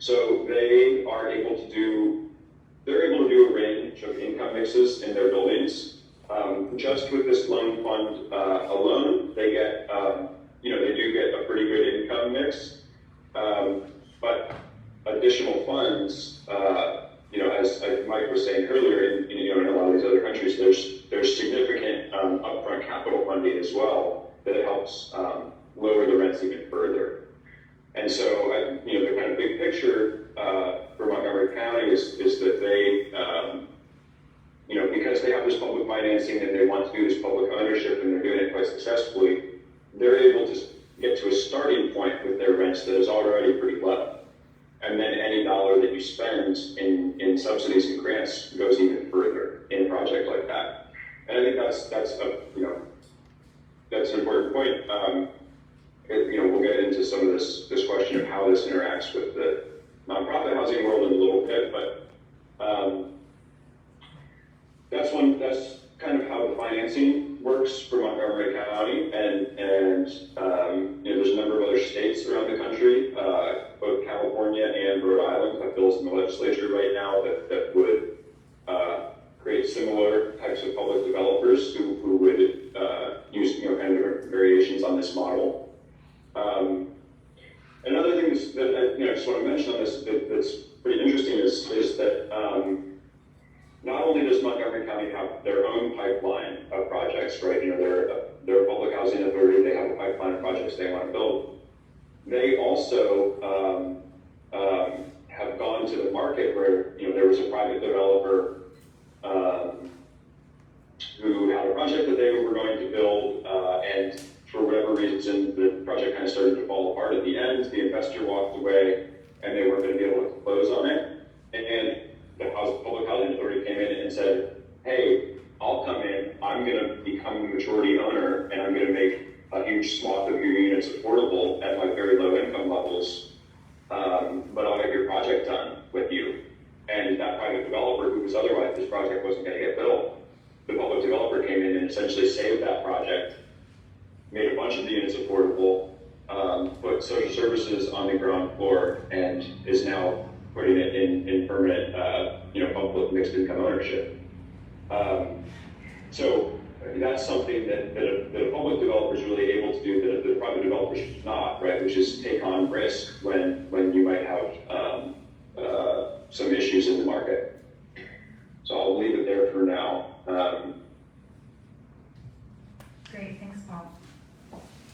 So they're able to do a range of income mixes in their buildings. Just with this loan fund alone, they get, they do get a pretty good income mix. But additional funds, as Mike was saying earlier, in a lot of these other countries, there's significant upfront capital funding as well that helps lower the rents even further. And so, the kind of big picture for Montgomery County is that they, because they have this public financing and they want to do this public ownership and they're doing it quite successfully, they're able to get to a starting point with their rents that is already pretty low. And then any dollar that you spend in subsidies and grants goes even further in a project like that. And I think that's an important point. We'll get into some of this question of how this interacts with the nonprofit housing world in a little bit, but that's kind of how the financing works for Montgomery County, and there's a number of other states around the country, both California and Rhode Island have bills in the legislature right now that would create similar types of public developers who would use kind of variations on this model. Another thing that I just want to mention on this that's pretty interesting is that not only does Montgomery County have their own pipeline of projects, right? They're a public housing authority. They have a pipeline of projects they want to build. They also have gone to the market where there was a private developer who had a project that they were going to build, and for whatever reason, the project kind of started to fall apart at the end. The investor walked away, and they weren't going to be able to close on it. And the public housing authority came in and said, "Hey, I'll come in. I'm going to become the majority owner, and I'm going to make a huge swath of your units affordable at my very low income levels. But I'll get your project done with you." And that private developer, who was otherwise this project wasn't going to get built, the public developer came in and essentially saved that project, made a bunch of the units affordable, put social services on the ground floor, and is now putting it in permanent, public mixed income ownership. So that's something that a public developer is really able to do that a private developer should not, right? Which is take on risk when you might have some issues in the market. So I'll leave it there for now. Great, thanks, Paul.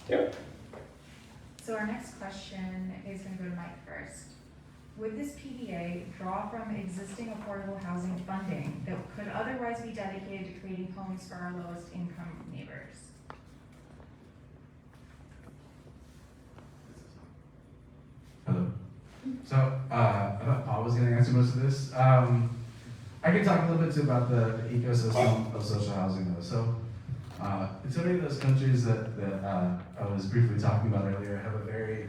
Yeah. So our next question is going to go to Mike first. Would this PDA draw from existing affordable housing funding that could otherwise be dedicated to creating homes for our lowest income neighbors? So, I thought Paul was going to answer most of this. I can talk a little bit too about the ecosystem of social housing though. So, so many of those countries that I was briefly talking about earlier have a very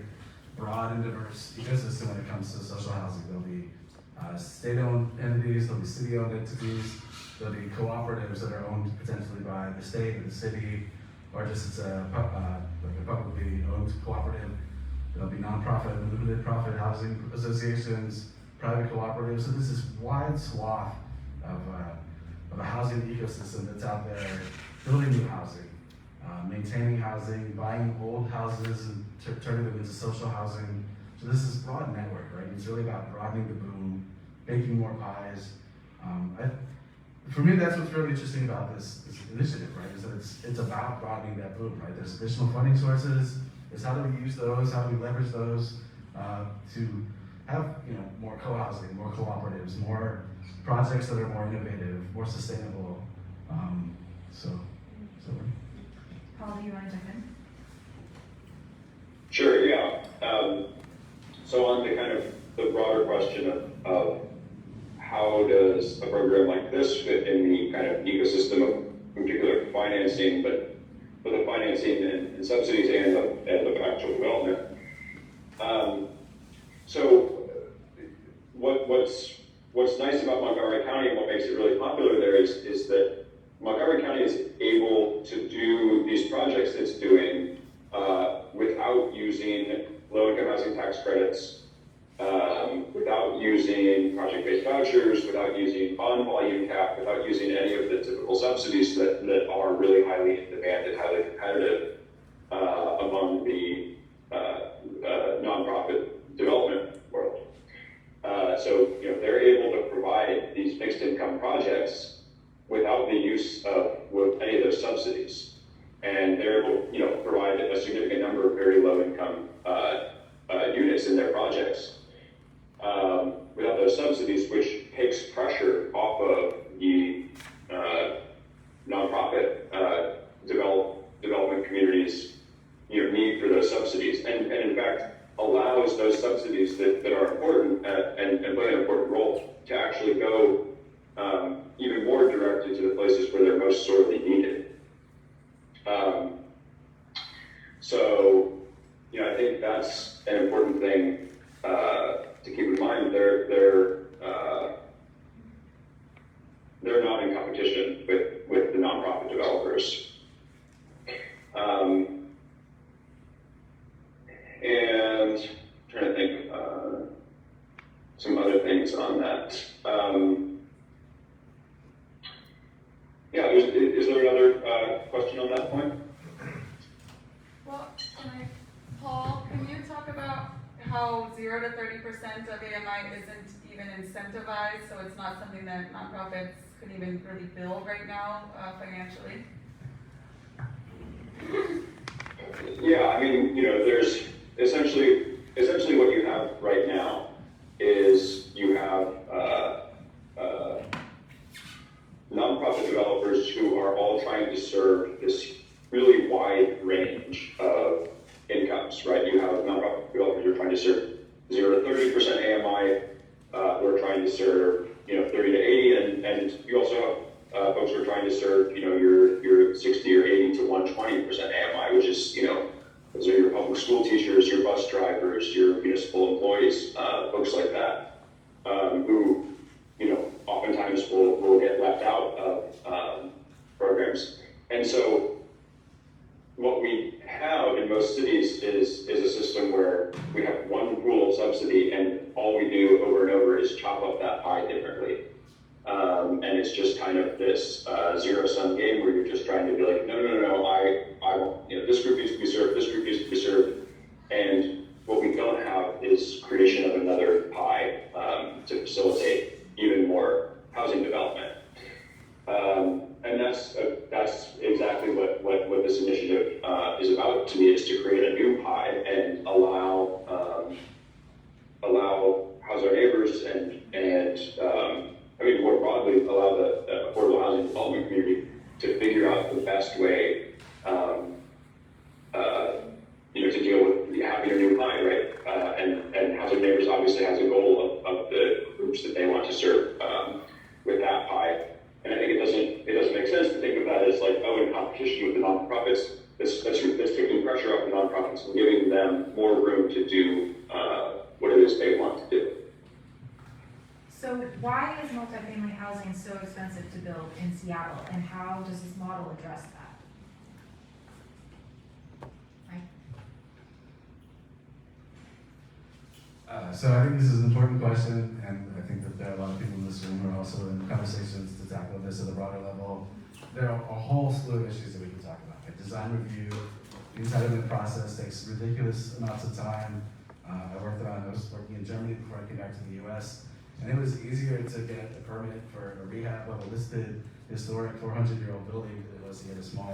broad and diverse ecosystem when it comes to social housing. There'll be state-owned entities, there'll be city-owned entities, there'll be cooperatives that are owned potentially by the state or the city, or just it's like a publicly owned cooperative. There'll be nonprofit and limited profit housing associations, private cooperatives. So this is wide swath of a housing ecosystem that's out there building new housing, maintaining housing, buying old houses and turning them into social housing. So this is broad network, right? It's really about broadening the boom, making more pies. For me, that's what's really interesting about this initiative, right? Is that it's about broadening that boom, right? There's additional funding sources. It's how do we use those? How do we leverage those to have more co-housing, more cooperatives, more projects that are more innovative, more sustainable. So. Paul, do you want to jump in? Sure, yeah. So on the kind of the broader question of how does a program like this fit in the kind of ecosystem of particular financing, but the financing and subsidies and the actual development. So what's nice about Montgomery County and what makes it really popular there is that Montgomery County is able to do these projects it's doing without using low-income housing tax credits, without using project-based vouchers, without using bond volume cap, without using any of the typical subsidies that are really highly in demand and highly competitive among the nonprofit development world. So they're able to provide these mixed income projects without the use of any of those subsidies, and they're able to provide a significant number of very low income units in their projects without those subsidies, which takes pressure off of the nonprofit development communities' need for those subsidies, and in fact allows those subsidies that are important and play an important role to actually go even more directly to the places where they're most sorely needed. So I think that's an important thing to keep in mind. They're not in competition with the nonprofit developers. And I'm trying to think some other things on that. Is there another question on that point? Well, Paul, can you talk about how 0 to 30% of AMI isn't even incentivized, so it's not something that nonprofits can even really build right now financially? Yeah, there's essentially what you have right now is you have nonprofit developers who are all trying to serve this really wide range of incomes, right? You have nonprofit developers who are trying to serve 0 to 30% AMI, who are trying to serve 30 to 80, and you also have folks who are trying to serve your 60 or 80 to 120% AMI, which is those are your public school teachers, your bus drivers, your municipal employees, folks like that, who oftentimes will get left out of programs. And so what we have in most cities is a system where we have one pool of subsidy, and all we do over and over is chop up that pie differently. And it's just kind of this zero-sum game where you're just trying to be like, no, I won't, this group needs to be served, this group needs to be served. And what we don't have is creation of another pie to facilitate even more housing development. And that's exactly what this initiative is about to me, is to create a new pie and allow house our neighbors and more broadly allow the affordable housing development community to figure out the best way to deal costs and giving them more room to do what it is they want to do. So why is multifamily housing so expensive to build in Seattle, and how does this model address that? So I think this is an important question, and I think that there are a lot of people in this room who are also in conversations to tackle this at a broader level. There are a whole slew of issues that we can talk about. Like design review, the entitlement process takes ridiculous amounts of time. I was working in Germany before I came back to the US, and it was easier to get a permit for a rehab of a listed historic 400-year-old building than it was to get a small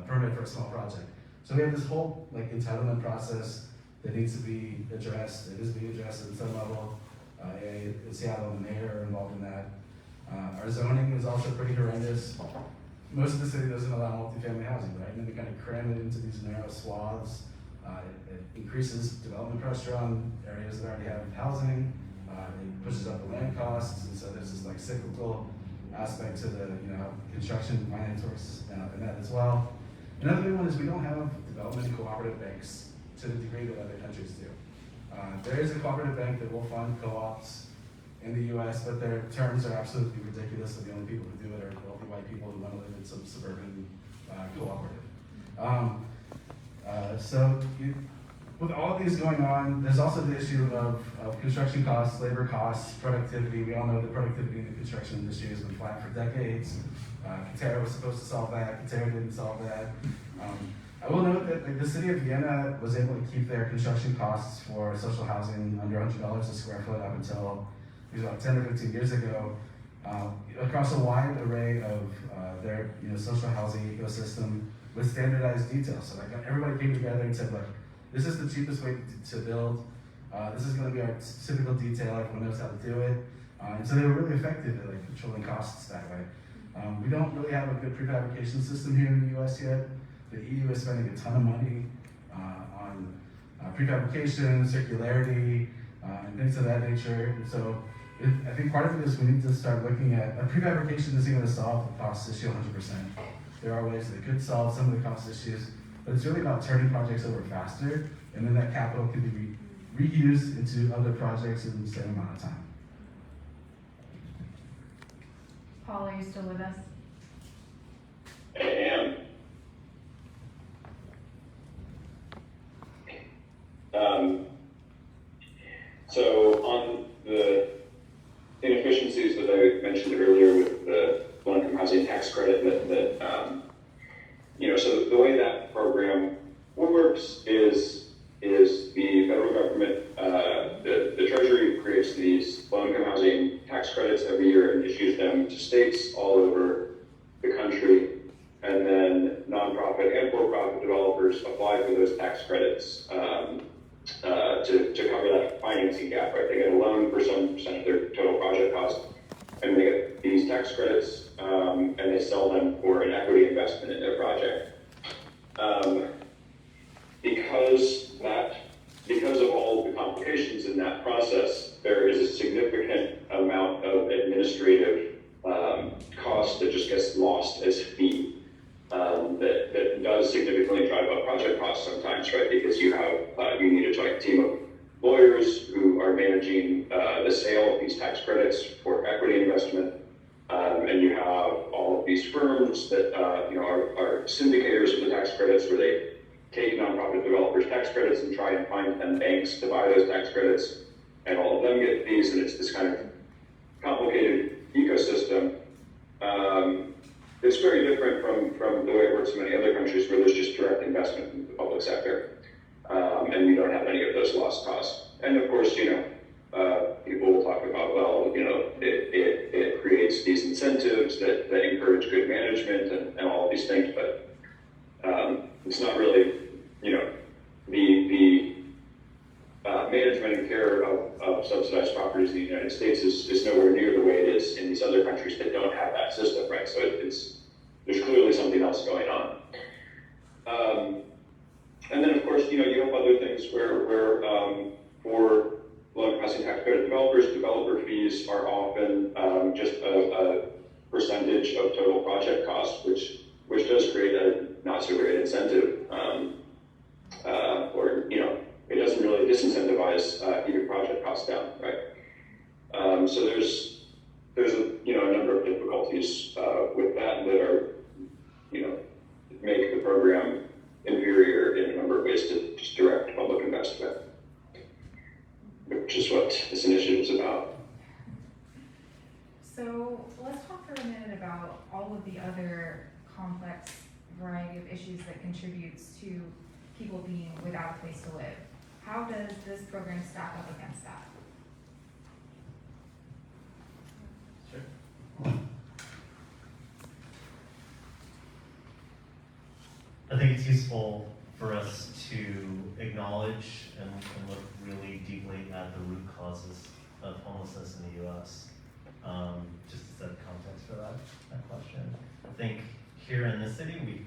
permit for a small project. So we have this whole entitlement process that needs to be addressed. It is being addressed at some level. AIA in Seattle and the mayor are involved in that. Our zoning is also pretty horrendous. Most of the city doesn't allow multifamily housing, right? And then we kind of cram it into these narrow swaths. It increases development pressure on areas that already have housing. It pushes up the land costs, and so there's this cyclical aspect to the construction finance works in that as well. Another big one is we don't have development cooperative banks to the degree that other countries do. There is a cooperative bank that will fund co-ops in the US, but their terms are absolutely ridiculous, and the only people who do it are wealthy white people who want to live in some suburban cooperative. With all of these going on, there's also the issue of construction costs, labor costs, productivity. We all know that productivity in the construction industry has been flat for decades. Katera was supposed to solve that. Katera didn't solve that. I will note that the city of Vienna was able to keep their construction costs for social housing under $100 a square foot up until it was about 10 or 15 years ago, across a wide array of their social housing ecosystem with standardized details. So everybody came together and said, look, this is the cheapest way to build. This is going to be our typical detail. Everyone knows how to do it. And so they were really effective at controlling costs that way. We don't really have a good prefabrication system here in the US yet. The EU is spending a ton of money on prefabrication, circularity, and things of that nature. And so I think part of it is we need to start looking at prefabrication isn't going to solve the cost issue 100%. There are ways that it could solve some of the cost issues, but it's really about turning projects over faster, and then that capital can be reused into other projects in the same amount of time. Paul, are you still with us? I am. So on the inefficiencies that I mentioned earlier with the low-income housing tax credit, so the way that program works is the federal government, the Treasury creates these low-income housing tax credits every year and issues them to states all over the country, and then nonprofit and for-profit developers apply for those tax credits to cover that financing gap, right? They get a loan for some percent of their total project cost, and they get these tax credits, and they sell them for an equity investment in their project. Because of all the complications in that process, there is a significant amount of administrative cost that just gets lost as fee. That does significantly drive up project costs sometimes, right? Because you need a joint team of lawyers who are managing the sale of these tax credits for equity investment, and you have all of these firms that are syndicators of the tax credits, where they take nonprofit developers' tax credits and try and find them banks to buy those tax credits, and all of them get fees, and it's this kind of complicated ecosystem. It's very different from the way it works in many other countries, where there's just direct investment in the public sector, and you don't have any of those lost costs. And of course, people will talk about, well, it creates these incentives that encourage good management and all of these things, but it's not really, the management and care of subsidized properties in the United States is nowhere near the way it is in these other countries that don't have that system, right? So there's clearly something else going on. And then of course, you have other things where for low-income housing tax credit developers, developer fees are often just a percentage of total project cost, which does create a not so great incentive incentivize keeping project costs down, right? So there's a number of difficulties with that are make the program inferior in a number of ways to just direct public investment, which is what this initiative is about. So let's talk for a minute about all of the other complex variety of issues that contributes to people being without a place to live. How does this program stack up against that? I think it's useful for us to acknowledge and look really deeply at the root causes of homelessness in the U.S. Just to set context for that question. I think here in this city, we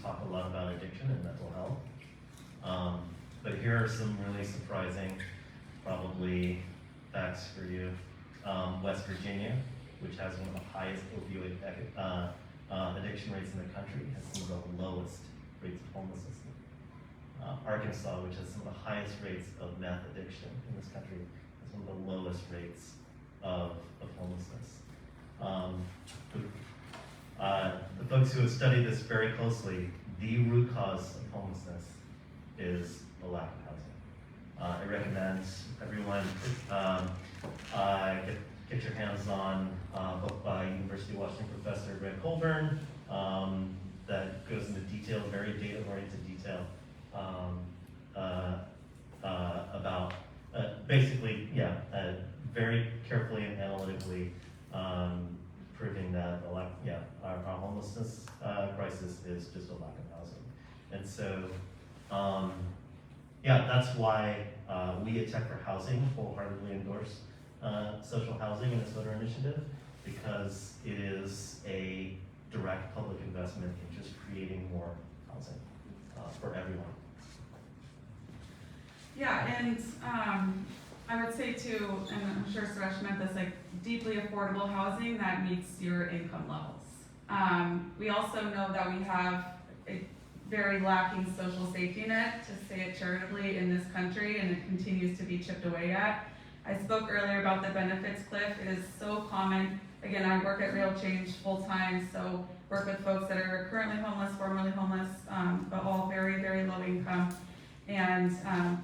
talk a lot about addiction and mental health. But here are some really surprising, probably, facts for you. West Virginia, which has one of the highest opioid addiction rates in the country, has some of the lowest rates of homelessness. Arkansas, which has some of the highest rates of meth addiction in this country, has one of the lowest rates of homelessness. The folks who have studied this very closely, the root cause of homelessness is the lack of housing. I recommend everyone get your hands on a book by University of Washington professor Greg Colburn that goes into detail, very data-oriented detail, about basically, very carefully and analytically proving that our homelessness crisis is just a lack of housing. And so, that's why we at Tech for Housing wholeheartedly endorse social housing in this voter initiative, because it is a direct public investment in just creating more housing for everyone. Yeah, and I would say too, and I'm sure Suresh meant this, like deeply affordable housing that meets your income levels. We also know that we have a very lacking social safety net, to say it charitably, in this country, and it continues to be chipped away at. I spoke earlier about the benefits cliff. It is so common. Again, I work at Real Change full-time, so work with folks that are currently homeless, formerly homeless, but all very, very low income. And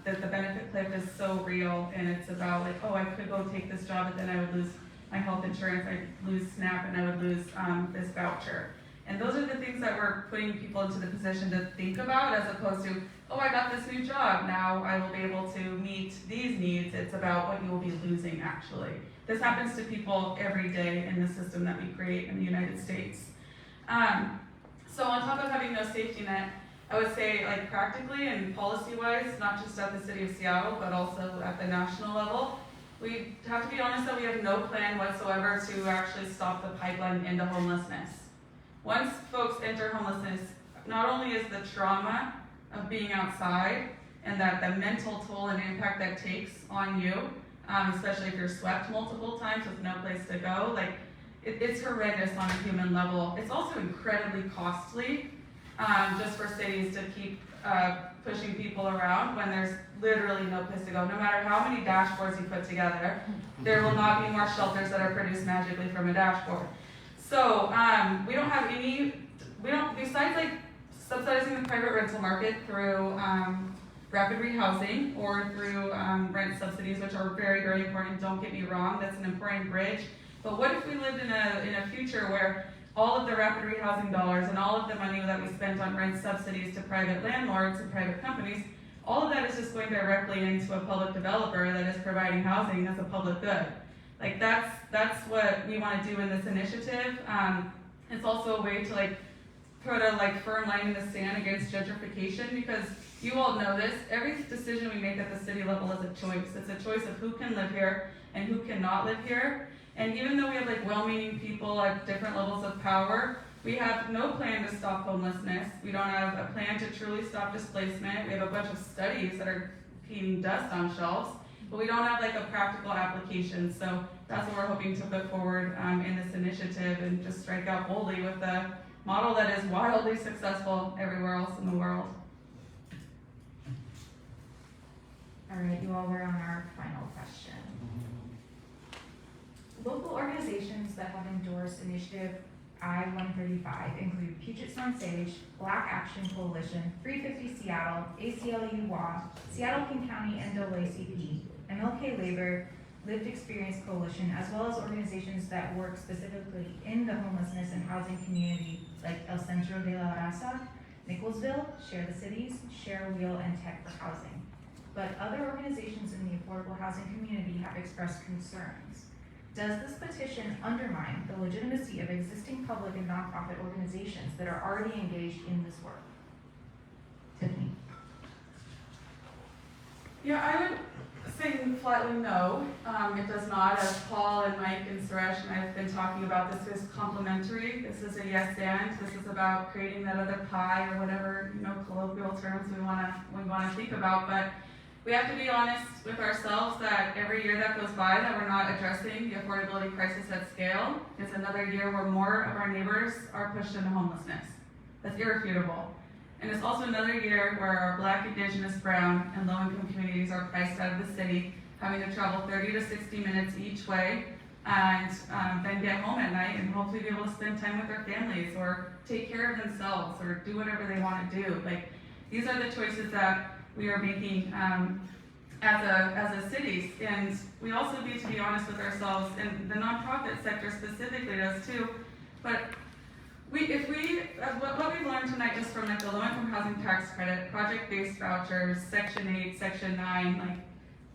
the benefit cliff is so real, and it's about like, oh, I could go take this job, but then I would lose my health insurance, I'd lose SNAP, and I would lose this voucher. And those are the things that we're putting people into the position to think about, as opposed to, oh, I got this new job, now I will be able to meet these needs. It's about what you will be losing, actually. This happens to people every day in the system that we create in the United States. So on top of having no safety net, I would say, like, practically and policy-wise, not just at the city of Seattle, but also at the national level, we have to be honest that we have no plan whatsoever to actually stop the pipeline into homelessness. Once folks enter homelessness, not only is the trauma of being outside and that the mental toll and impact that takes on you, especially if you're swept multiple times with no place to go, like it's horrendous on a human level. It's also incredibly costly just for cities to keep pushing people around when there's literally no place to go. No matter how many dashboards you put together, there will not be more shelters that are produced magically from a dashboard. So we don't have besides like subsidizing the private rental market through rapid rehousing or through rent subsidies, which are very, very important, don't get me wrong, that's an important bridge. But what if we lived in a future where all of the rapid rehousing dollars and all of the money that we spent on rent subsidies to private landlords and private companies, all of that is just going directly into a public developer that is providing housing as a public good. Like that's what we want to do in this initiative. It's also a way to put a firm line in the sand against gentrification, because you all know this. Every decision we make at the city level is a choice. It's a choice of who can live here and who cannot live here. And even though we have well-meaning people at different levels of power, we have no plan to stop homelessness. We don't have a plan to truly stop displacement. We have a bunch of studies that are keeping dust on shelves, but we don't have a practical application. So that's what we're hoping to put forward in this initiative, and just strike out boldly with a model that is wildly successful everywhere else in the world. All right, you all were on our final question. Local organizations that have endorsed Initiative I-135 include Puget Sound Sage, Black Action Coalition, 350 Seattle, ACLU WA, Seattle King County NAACP, MLK Labor, Lived Experience Coalition, as well as organizations that work specifically in the homelessness and housing community like El Centro de la Raza, Nicholsville, Share the Cities, Share a Wheel, and Tech for Housing. But other organizations in the affordable housing community have expressed concerns. Does this petition undermine the legitimacy of existing public and nonprofit organizations that are already engaged in this work? Tiffany. Yeah, I would say flatly no. It does not. As Paul and Mike and Suresh and I have been talking about, this is complementary. This is a yes and. This is about creating that other pie or whatever, colloquial terms we want to think about. But we have to be honest with ourselves that every year that goes by that we're not addressing the affordability crisis at scale is another year where more of our neighbors are pushed into homelessness. That's irrefutable. And it's also another year where our Black, Indigenous, Brown, and low-income communities are priced out of the city, having to travel 30 to 60 minutes each way, and then get home at night and hopefully be able to spend time with their families or take care of themselves or do whatever they want to do. Like, these are the choices that we are making as a city. And we also need to be honest with ourselves, and the nonprofit sector specifically does too. But what we've learned tonight just from like the low-income housing tax credit, project-based vouchers, Section 8, Section 9, like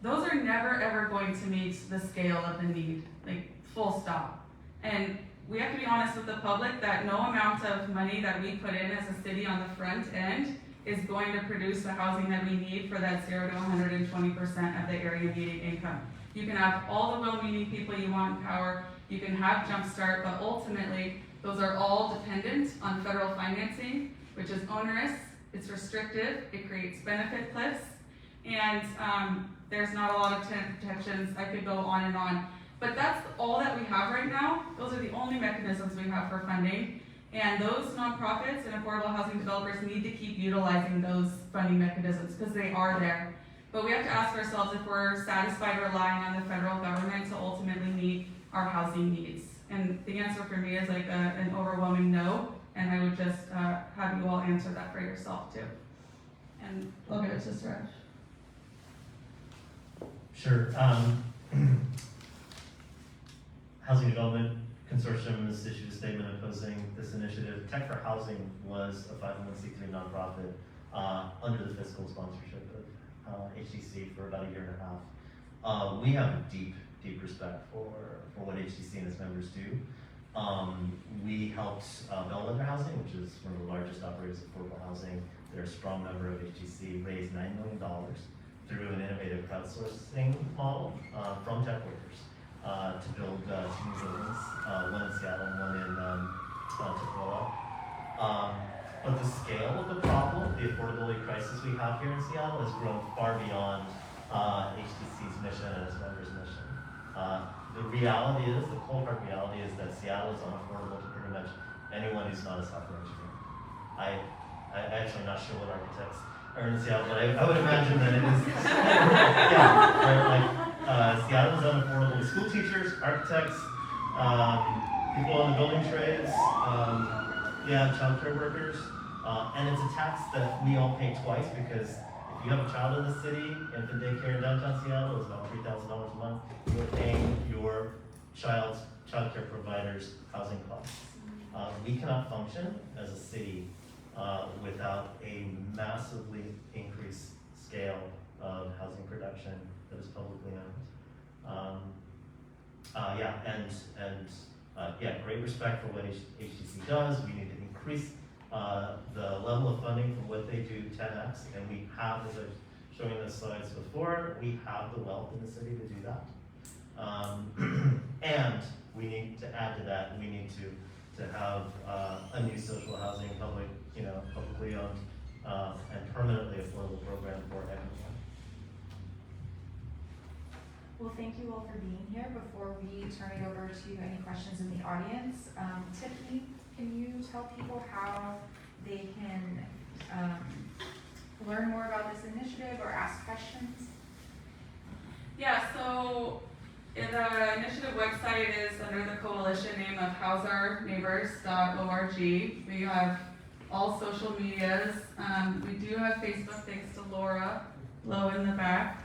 those are never ever going to meet the scale of the need, like full stop. And we have to be honest with the public that no amount of money that we put in as a city on the front end is going to produce the housing that we need for that 0 to 120% of the area median income. You can have all the well-meaning people you want in power, you can have Jumpstart, but ultimately, those are all dependent on federal financing, which is onerous, it's restrictive, it creates benefit cliffs, and there's not a lot of protections. I could go on and on. But that's all that we have right now. Those are the only mechanisms we have for funding. And those nonprofits and affordable housing developers need to keep utilizing those funding mechanisms because they are there. But we have to ask ourselves if we're satisfied relying on the federal government to ultimately meet our housing needs. And the answer for me is like an overwhelming no, and I would just have you all answer that for yourself too. And I'll give it to Suresh. Sure. Housing Development Consortium has issued a statement opposing this initiative. Tech for Housing was a 501c3 nonprofit under the fiscal sponsorship of HDC for about a year and a half. We have a deep respect for what HDC and its members do. We helped Bellwether Housing, which is one of the largest operators of affordable housing. They're a strong member of HDC, raised $9 million through an innovative crowdsourcing model from tech workers to build two new buildings, one in Seattle and one in Tooele. But the scale of the problem, the affordability crisis we have here in Seattle, has grown far beyond HDC's mission and its members' mission. The reality is, the cold hard reality is that Seattle is unaffordable to pretty much anyone who's not a software engineer. I'm actually not sure what architects are in Seattle, but I would imagine that it is. Seattle is unaffordable to school teachers, architects, people in the building trades, childcare workers, and it's a tax that we all pay twice because if you have a child in the city, infant daycare in downtown Seattle is about $3,000 a month. You are paying your child's childcare provider's housing costs. We cannot function as a city without a massively increased scale of housing production that is publicly owned. Great respect for what HTC does. We need to increase the level of funding for what they do 10x, and we have, as I was showing the slides before, we have the wealth in the city to do that. And we need to add to that, we need to have a new social housing, publicly owned and permanently affordable program for everyone. Well, thank you all for being here. Before we turn it over to any questions in the audience, Tiffany, can you tell people how they can learn more about this initiative or ask questions? the initiative website is under the coalition name of houseourneighbors.org. We have all social medias. We do have Facebook, thanks to Laura, low in the back.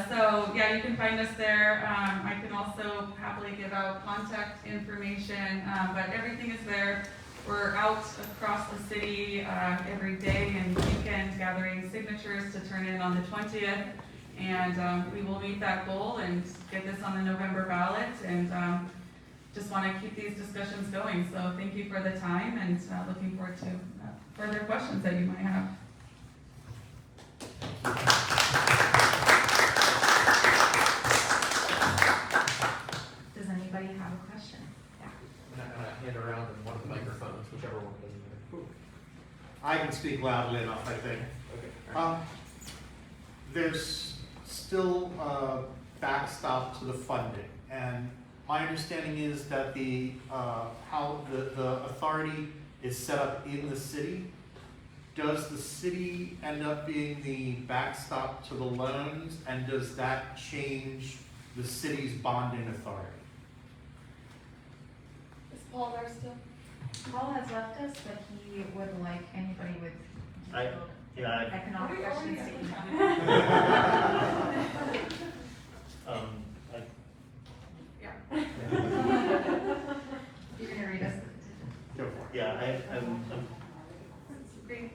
So yeah, you can find us there. I can also happily give out contact information, but everything is there. We're out across the city every day and weekend gathering signatures to turn in on the 20th. And we will meet that goal and get this on the November ballot, and just want to keep these discussions going. So thank you for the time, and looking forward to further questions that you might have. Does anybody have a question? Yeah. I'm gonna hand around one of the microphones, whichever one doesn't matter. I can speak loudly enough, I think. Okay. There's still a backstop to the funding, and my understanding is that how the authority is set up in the city. Does the city end up being the backstop to the loans, and does that change the city's bonding authority? Is Paul there still? Paul has left us, but he would like anybody with economic questions to email. Yeah. You're gonna read us. Go for it. Yeah, Great.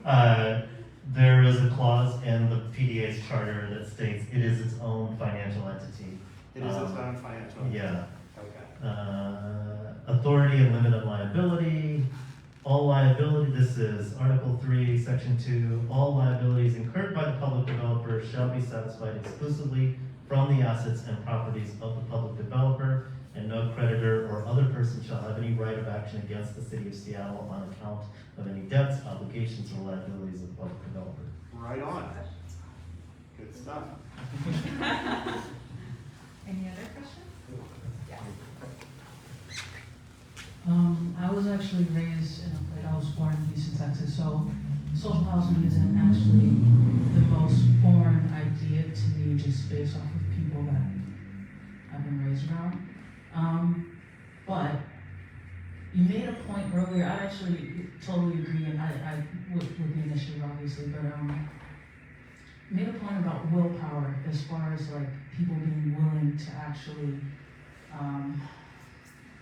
there is a clause in the PDA's charter that states it is its own financial entity. It is its own financial entity? Yeah. Okay. Authority and limit of liability. All liability, this is Article 3, Section 2, all liabilities incurred by the public developer shall be satisfied exclusively from the assets and properties of the public developer, and no creditor or other person shall have any right of action against the city of Seattle on account of any debts, obligations, or liabilities of the public developer. Right on. Good stuff. Any other questions? I was actually raised in I was born in Houston, Texas, so social housing isn't actually the most foreign idea to me, just based off of people that I've been raised around. But you made a point earlier, I actually totally agree, and I with the initiative obviously, but you made a point about willpower as far as like people being willing to actually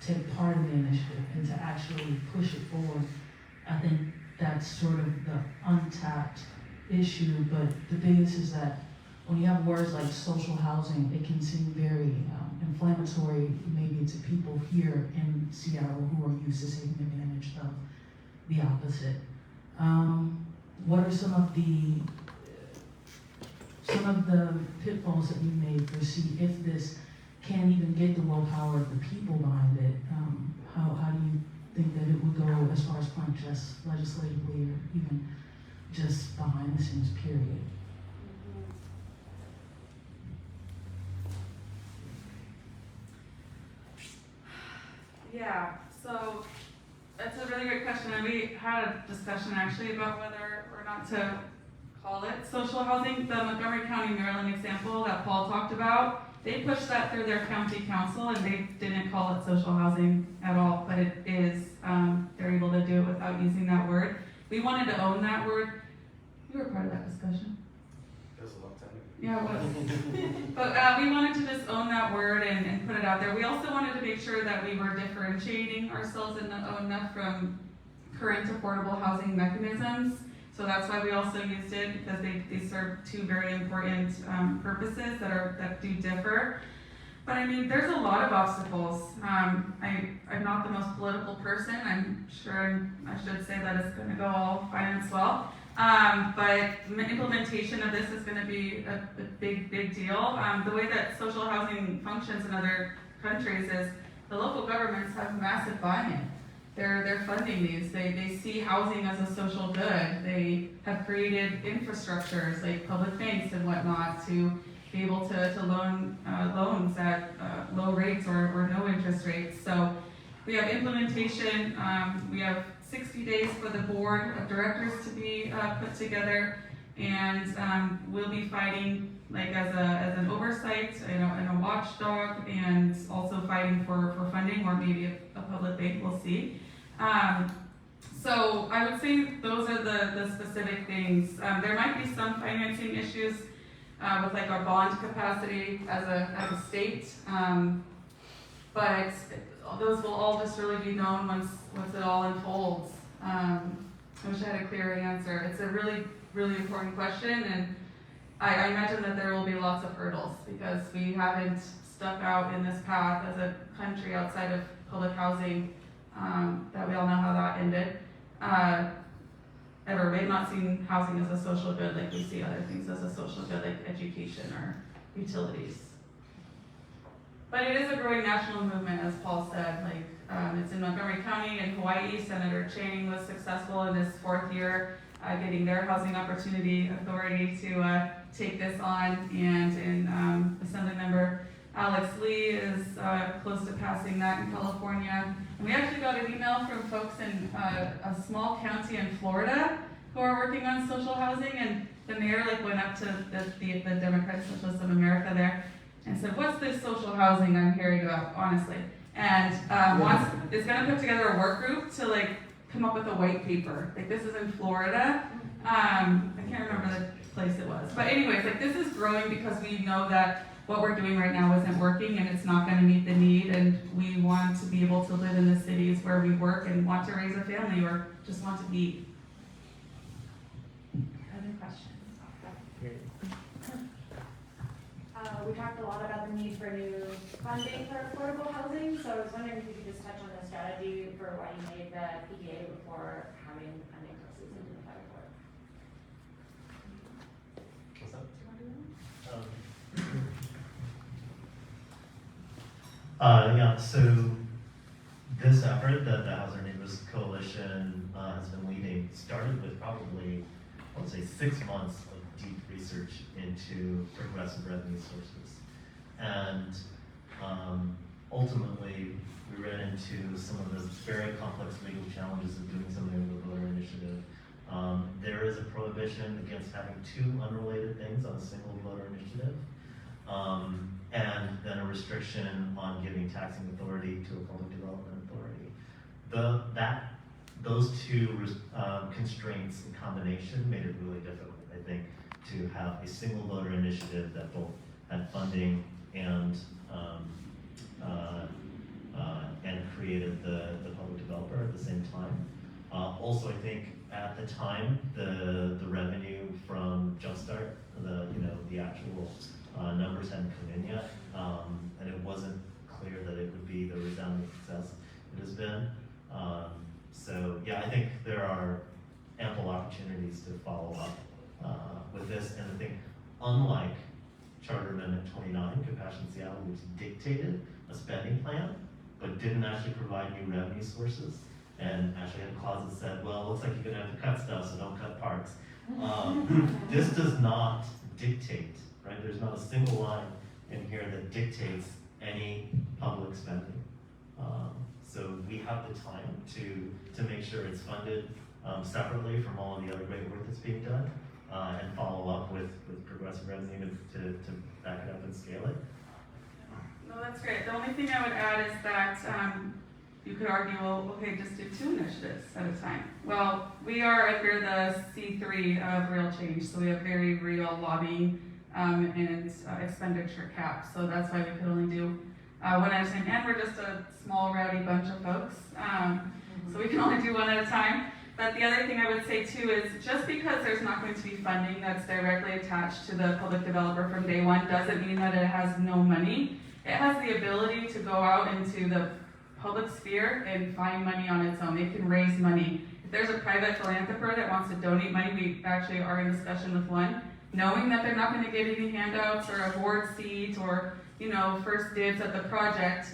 take part in the initiative and to actually push it forward. I think that's sort of the untapped issue, but the biggest is that when you have words like social housing, it can seem very inflammatory maybe to people here in Seattle who are used to seeing an image of the opposite. What are some of the pitfalls that you may foresee if this can't even get the willpower of the people behind it? How do you think that it would go as far as point just legislatively or even just behind the scenes, period? Yeah, so that's a really great question, and we had a discussion actually about whether or not to call it social housing. The Montgomery County, Maryland example that Paul talked about, they pushed that through their county council and they didn't call it social housing at all, but it is, they're able to do it without using that word. We wanted to own that word. You were part of that discussion. That was a long time ago. Yeah, it was. But we wanted to just own that word and put it out there. We also wanted to make sure that we were differentiating ourselves enough from current affordable housing mechanisms. So that's why we also used it, because they serve two very important purposes that do differ. But I mean, there's a lot of obstacles. I'm not the most political person. I'm sure I should say that it's going to go all fine and swell. But implementation of this is going to be a big deal. The way that social housing functions in other countries is the local governments have massive buy-in. They're funding these. They see housing as a social good. They have created infrastructures like public banks and whatnot to be able to loan loans at low rates or no interest rates. So we have implementation. We have 60 days for the board of directors to be put together, and we'll be fighting like as an oversight, and a watchdog, and also fighting for funding, or maybe a public bank, we'll see. So I would say those are the specific things. There might be some financing issues with like our bond capacity as a state, but those will all just really be known once it all unfolds. I wish I had a clearer answer. It's a really, really important question, and I imagine that there will be lots of hurdles because we haven't stuck out in this path as a country outside of public housing, that we all know how that ended. Ever. We've not seen housing as a social good like we see other things as a social good, like education or utilities. But it is a growing national movement, as Paul said. Like it's in Montgomery County in Hawaii. Senator Chang was successful in his 4th year getting their Housing Opportunity Authority to take this on, and in Assemblymember Alex Lee is close to passing that in California. And we actually got an email from folks in a small county in Florida who are working on social housing, and the mayor went up to the Democratic Socialists of America there and said, "What's this social housing I'm hearing about, honestly?" And is going to put together a work group to come up with a white paper. This is in Florida. I can't remember the place it was, but anyways, this is growing because we know that what we're doing right now isn't working, and it's not going to meet the need, and we want to be able to live in the cities where we work and want to raise a family or just want to eat. Other questions? We talked a lot about the need for new funding for affordable housing, so I was wondering if you could just touch on the strategy for why you made the PDA before having funding sources into the private work. What's up? Yeah, so this effort that the House Our Neighbors Coalition has been leading started with probably, I would say, 6 months of deep research into progressive revenue sources. And ultimately, we ran into some of the very complex legal challenges of doing something with the voter initiative. There is a prohibition against having 2 unrelated things on a single voter initiative. And then a restriction on giving taxing authority to a public development authority. Those 2 constraints in combination made it really difficult, I think, to have a single voter initiative that both had funding and created the public developer at the same time. Also, I think at the time the revenue from Jumpstart, the actual numbers hadn't come in yet, and it wasn't clear that it would be the resounding success it has been. So yeah, I think there are ample opportunities to follow up with this, and I think unlike Charter Amendment 29, Compassion Seattle, which dictated a spending plan, but didn't actually provide new revenue sources, and actually had a clause that said, well, it looks like you're gonna have to cut stuff, so don't cut parks. This does not dictate, right? There's not a single line in here that dictates any public spending. So we have the time to make sure it's funded separately from all of the other great work that's being done, and follow up with progressive revenue to back it up and scale it. No, that's great. The only thing I would add is that you could argue, well, okay, just do 2 initiatives at a time. Well, we are under the C3 of Real Change, so we have very real lobbying and expenditure caps. So that's why we could only do one at a time. And we're just a small, rowdy bunch of folks, so we can only do 1 at a time. But the other thing I would say too is just because there's not going to be funding that's directly attached to the public developer from day one doesn't mean that it has no money. It has the ability to go out into the public sphere and find money on its own. It can raise money. If there's a private philanthropist that wants to donate money, we actually are in discussion with one, knowing that they're not going to get any handouts or a board seat or first dibs at the project,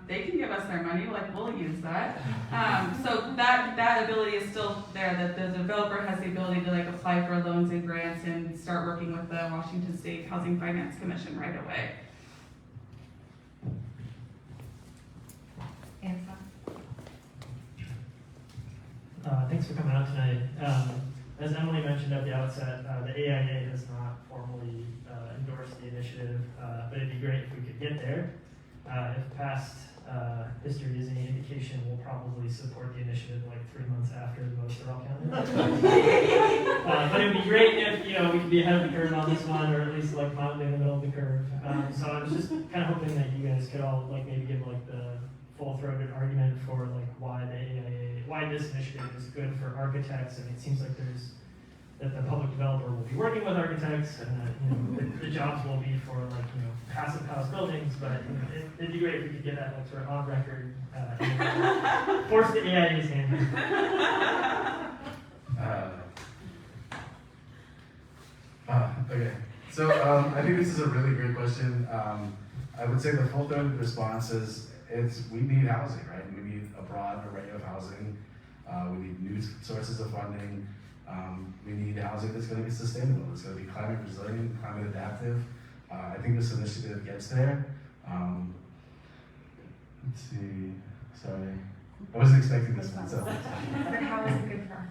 they can give us their money, we'll use that. So that ability is still there, that the developer has the ability to apply for loans and grants and start working with the Washington State Housing Finance Commission right away. Thanks for coming out tonight. As Emily mentioned at the outset, the AIA has not formally endorsed initiative, but it'd be great if we could get there. If past history is any indication, we'll probably support the initiative like 3 months after the votes are all counted. But it'd be great if we could be ahead of the curve on this one, or at least like mildly in the middle of the curve. So I was just kind of hoping that you guys could all like maybe give like the full-throated argument for like why this initiative is good for architects. And it seems like that the public developer will be working with architects, and that the jobs will be for like passive house buildings. But it'd be great if we could get that like sort of on record, force the AIA's hand. Okay, so I think this is a really great question. I would say the full-throated response is we need housing, right? We need a broad array of housing. We need new sources of funding. We need housing that's going to be sustainable. It's going to be climate resilient, climate adaptive. I think this initiative gets there. Let's see. Sorry, I wasn't expecting this one. So. But how is it good for?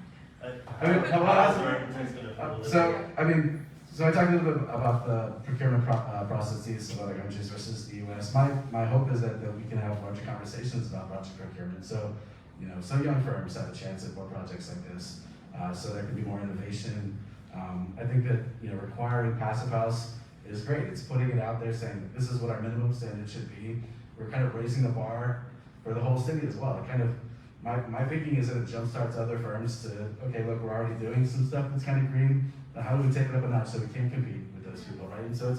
So I talked a little bit about the procurement processes of other countries versus the U.S. My hope is that we can have larger conversations about project procurement. So, so young firms have a chance at more projects like this. So there can be more innovation. I think that requiring passive house is great. It's putting it out there, saying that this is what our minimum standard should be. We're kind of raising the bar for the whole city as well. It kind of my thinking is that it jumpstarts other firms to, okay, look, we're already doing some stuff that's kind of green. Now how do we take it up a notch so we can compete with those people, right? And so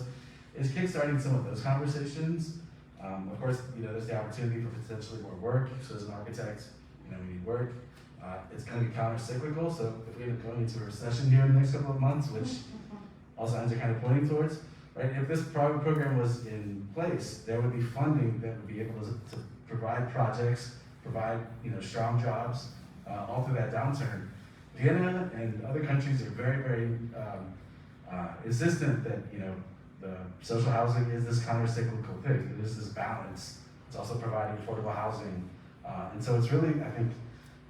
it's kickstarting some of those conversations. Of course, there's the opportunity for potentially more work. So as an architect, we need work. It's going to be counter-cyclical, so if we end up going into a recession here in the next couple of months, which all signs are kind of pointing towards, right? If this program was in place, there would be funding that would be able to provide projects, provide strong jobs all through that downturn. Vienna and other countries are very, very insistent that the social housing is this counter-cyclical thing. It is this balance. It's also providing affordable housing, and so it's really, I think,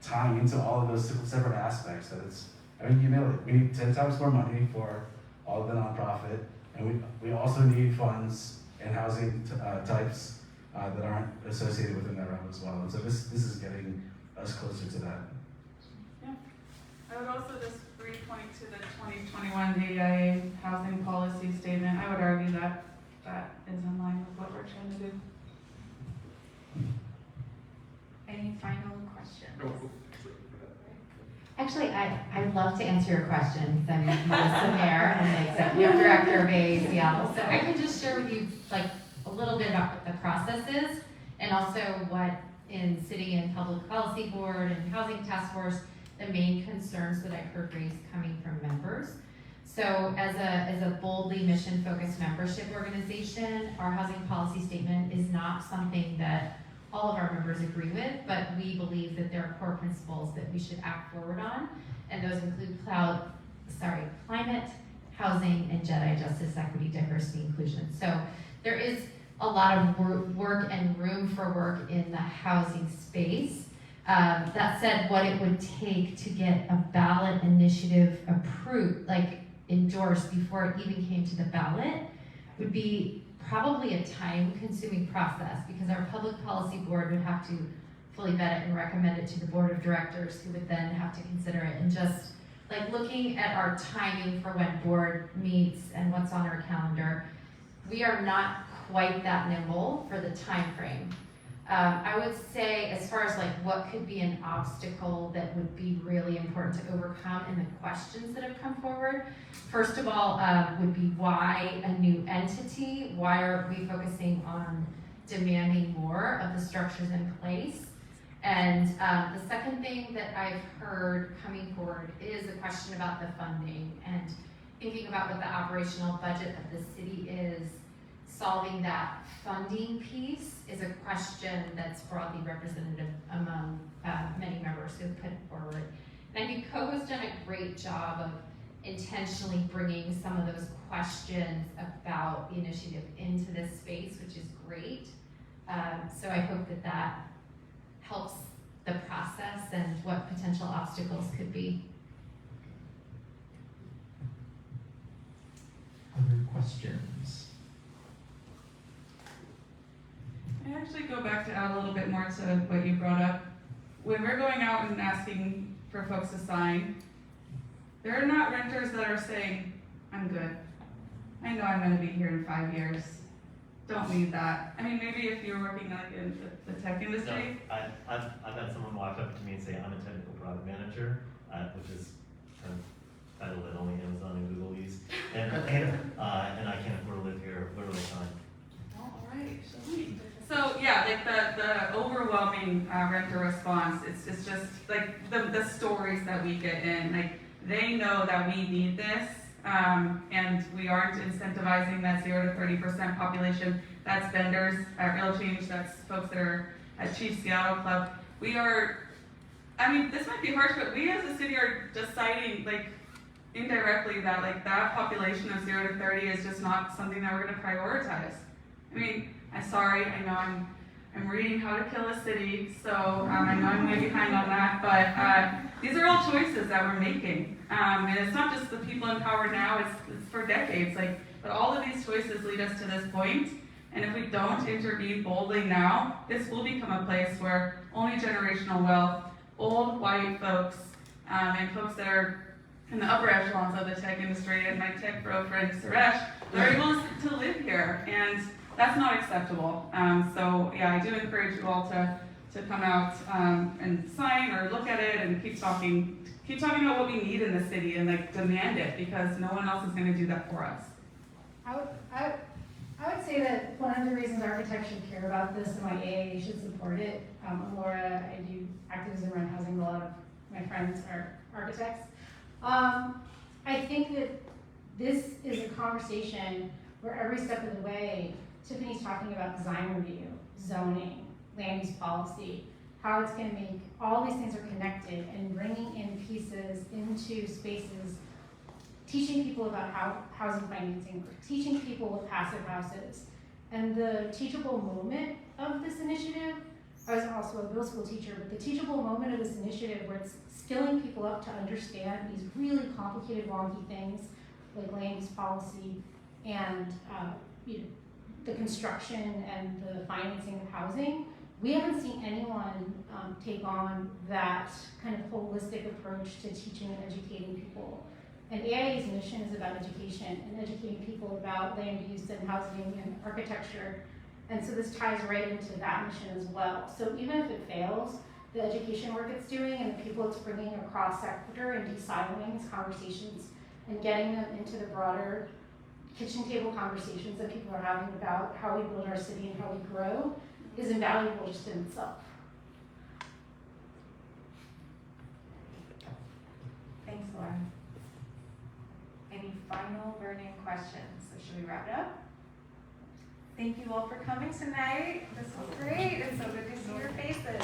tying into all of those separate aspects. That you nailed it. We need 10 times more money for all of the nonprofit, and we also need funds and housing types that aren't associated within that realm as well. And so this is getting us closer to that. Yeah. I would also just re-point to the 2021 AIA housing policy statement. I would argue that that is in line with what we're trying to do. Any final questions? Actually, I'd love to answer your questions. I'm Melissa Mayer, I'm the Executive Director of AACL. So I can just share with you like a little bit about what the process is, and also what in City and Public Policy Board and Housing Task Force, the main concerns that I've heard raised coming from members. So as a boldly mission-focused membership organization, our housing policy statement is not something that all of our members agree with, but we believe that there are core principles that we should act forward on, and those include climate, housing, and Jedi justice, equity, diversity, inclusion. So there is a lot of work and room for work in the housing space. That said, what it would take to get a ballot initiative approved, like endorsed before it even came to the ballot, would be probably a time-consuming process, because our public policy board would have to fully vet it and recommend it to the board of directors, who would then have to consider it. And just like looking at our timing for when board meets and what's on our calendar, we are not quite that nimble for the time frame. I would say, as far as like what could be an obstacle that would be really important to overcome in the questions that have come forward, first of all, would be why a new entity? Why are we focusing on demanding more of the structures in place? And the second thing that I've heard coming forward is a question about the funding, and thinking about what the operational budget of the city is. Solving that funding piece is a question that's broadly representative among many members who have put it forward. And I think Co has done a great job of intentionally bringing some of those questions about the initiative into this space, which is great. So I hope that that helps the process and what potential obstacles could be. Other questions? actually go back to add a little bit more to what you brought up. When we're going out and asking for folks to sign, there are not renters that are saying, I'm good. I know I'm gonna be here in 5 years. Don't need that. I mean, maybe if you're working like in the tech industry. No, I've had someone walk up to me and say, I'm a technical product manager, which is kind of title that only Amazon and Google use. And I can't afford to live here. Where will I sign? All right, so yeah, like the overwhelming renter response, it's just like the stories that we get in, like they know that we need this, and we aren't incentivizing that 0 to 30% population. That's vendors at Real Change, that's folks that are at Chief Seattle Club. We are, I mean, this might be harsh, but we as a city are deciding like indirectly that like that population of 0 to 30 is just not something that we're gonna prioritize. I mean, I'm sorry, I know I'm reading How to Kill a City, so I know I'm way behind on that, but these are all choices that we're making. And it's not just the people in power now, it's for decades. Like, but all of these choices lead us to this point, and if we don't intervene boldly now, this will become a place where only generational wealth, old white folks, and folks that are in the upper echelons of the tech industry, and my tech bro friend Suresh, are able to live here, and that's not acceptable. So yeah, I do encourage you all to come out and sign or look at it and keep talking about what we need in the city and like demand it, because no one else is going to do that for us. I would say that one of the reasons architects should care about this and why AIA should support it. I'm Laura, I do activism around housing. A lot of my friends are architects. I think that this is a conversation where every step of the way, Tiffany's talking about design review, zoning, land use policy, how it's going to make all these things are connected, and bringing in pieces into spaces, teaching people about how housing financing works, teaching people with passive houses. And the teachable moment of this initiative, I was also a middle school teacher, but the teachable moment of this initiative where it's skilling people up to understand these really complicated, wonky things like land use policy and the construction and the financing of housing. We haven't seen anyone take on that kind of holistic approach to teaching and educating people. And AIA's mission is about education and educating people about land use and housing and architecture. And so this ties right into that mission as well. So even if it fails, the education work it's doing and the people it's bringing across sector and de-siloing these conversations and getting them into the broader kitchen table conversations that people are having about how we build our city and how we grow is invaluable just in itself. Thanks, Laura. Any final burning questions? So should we wrap it up? Thank you all for coming tonight. This was great. It's so good to see your faces.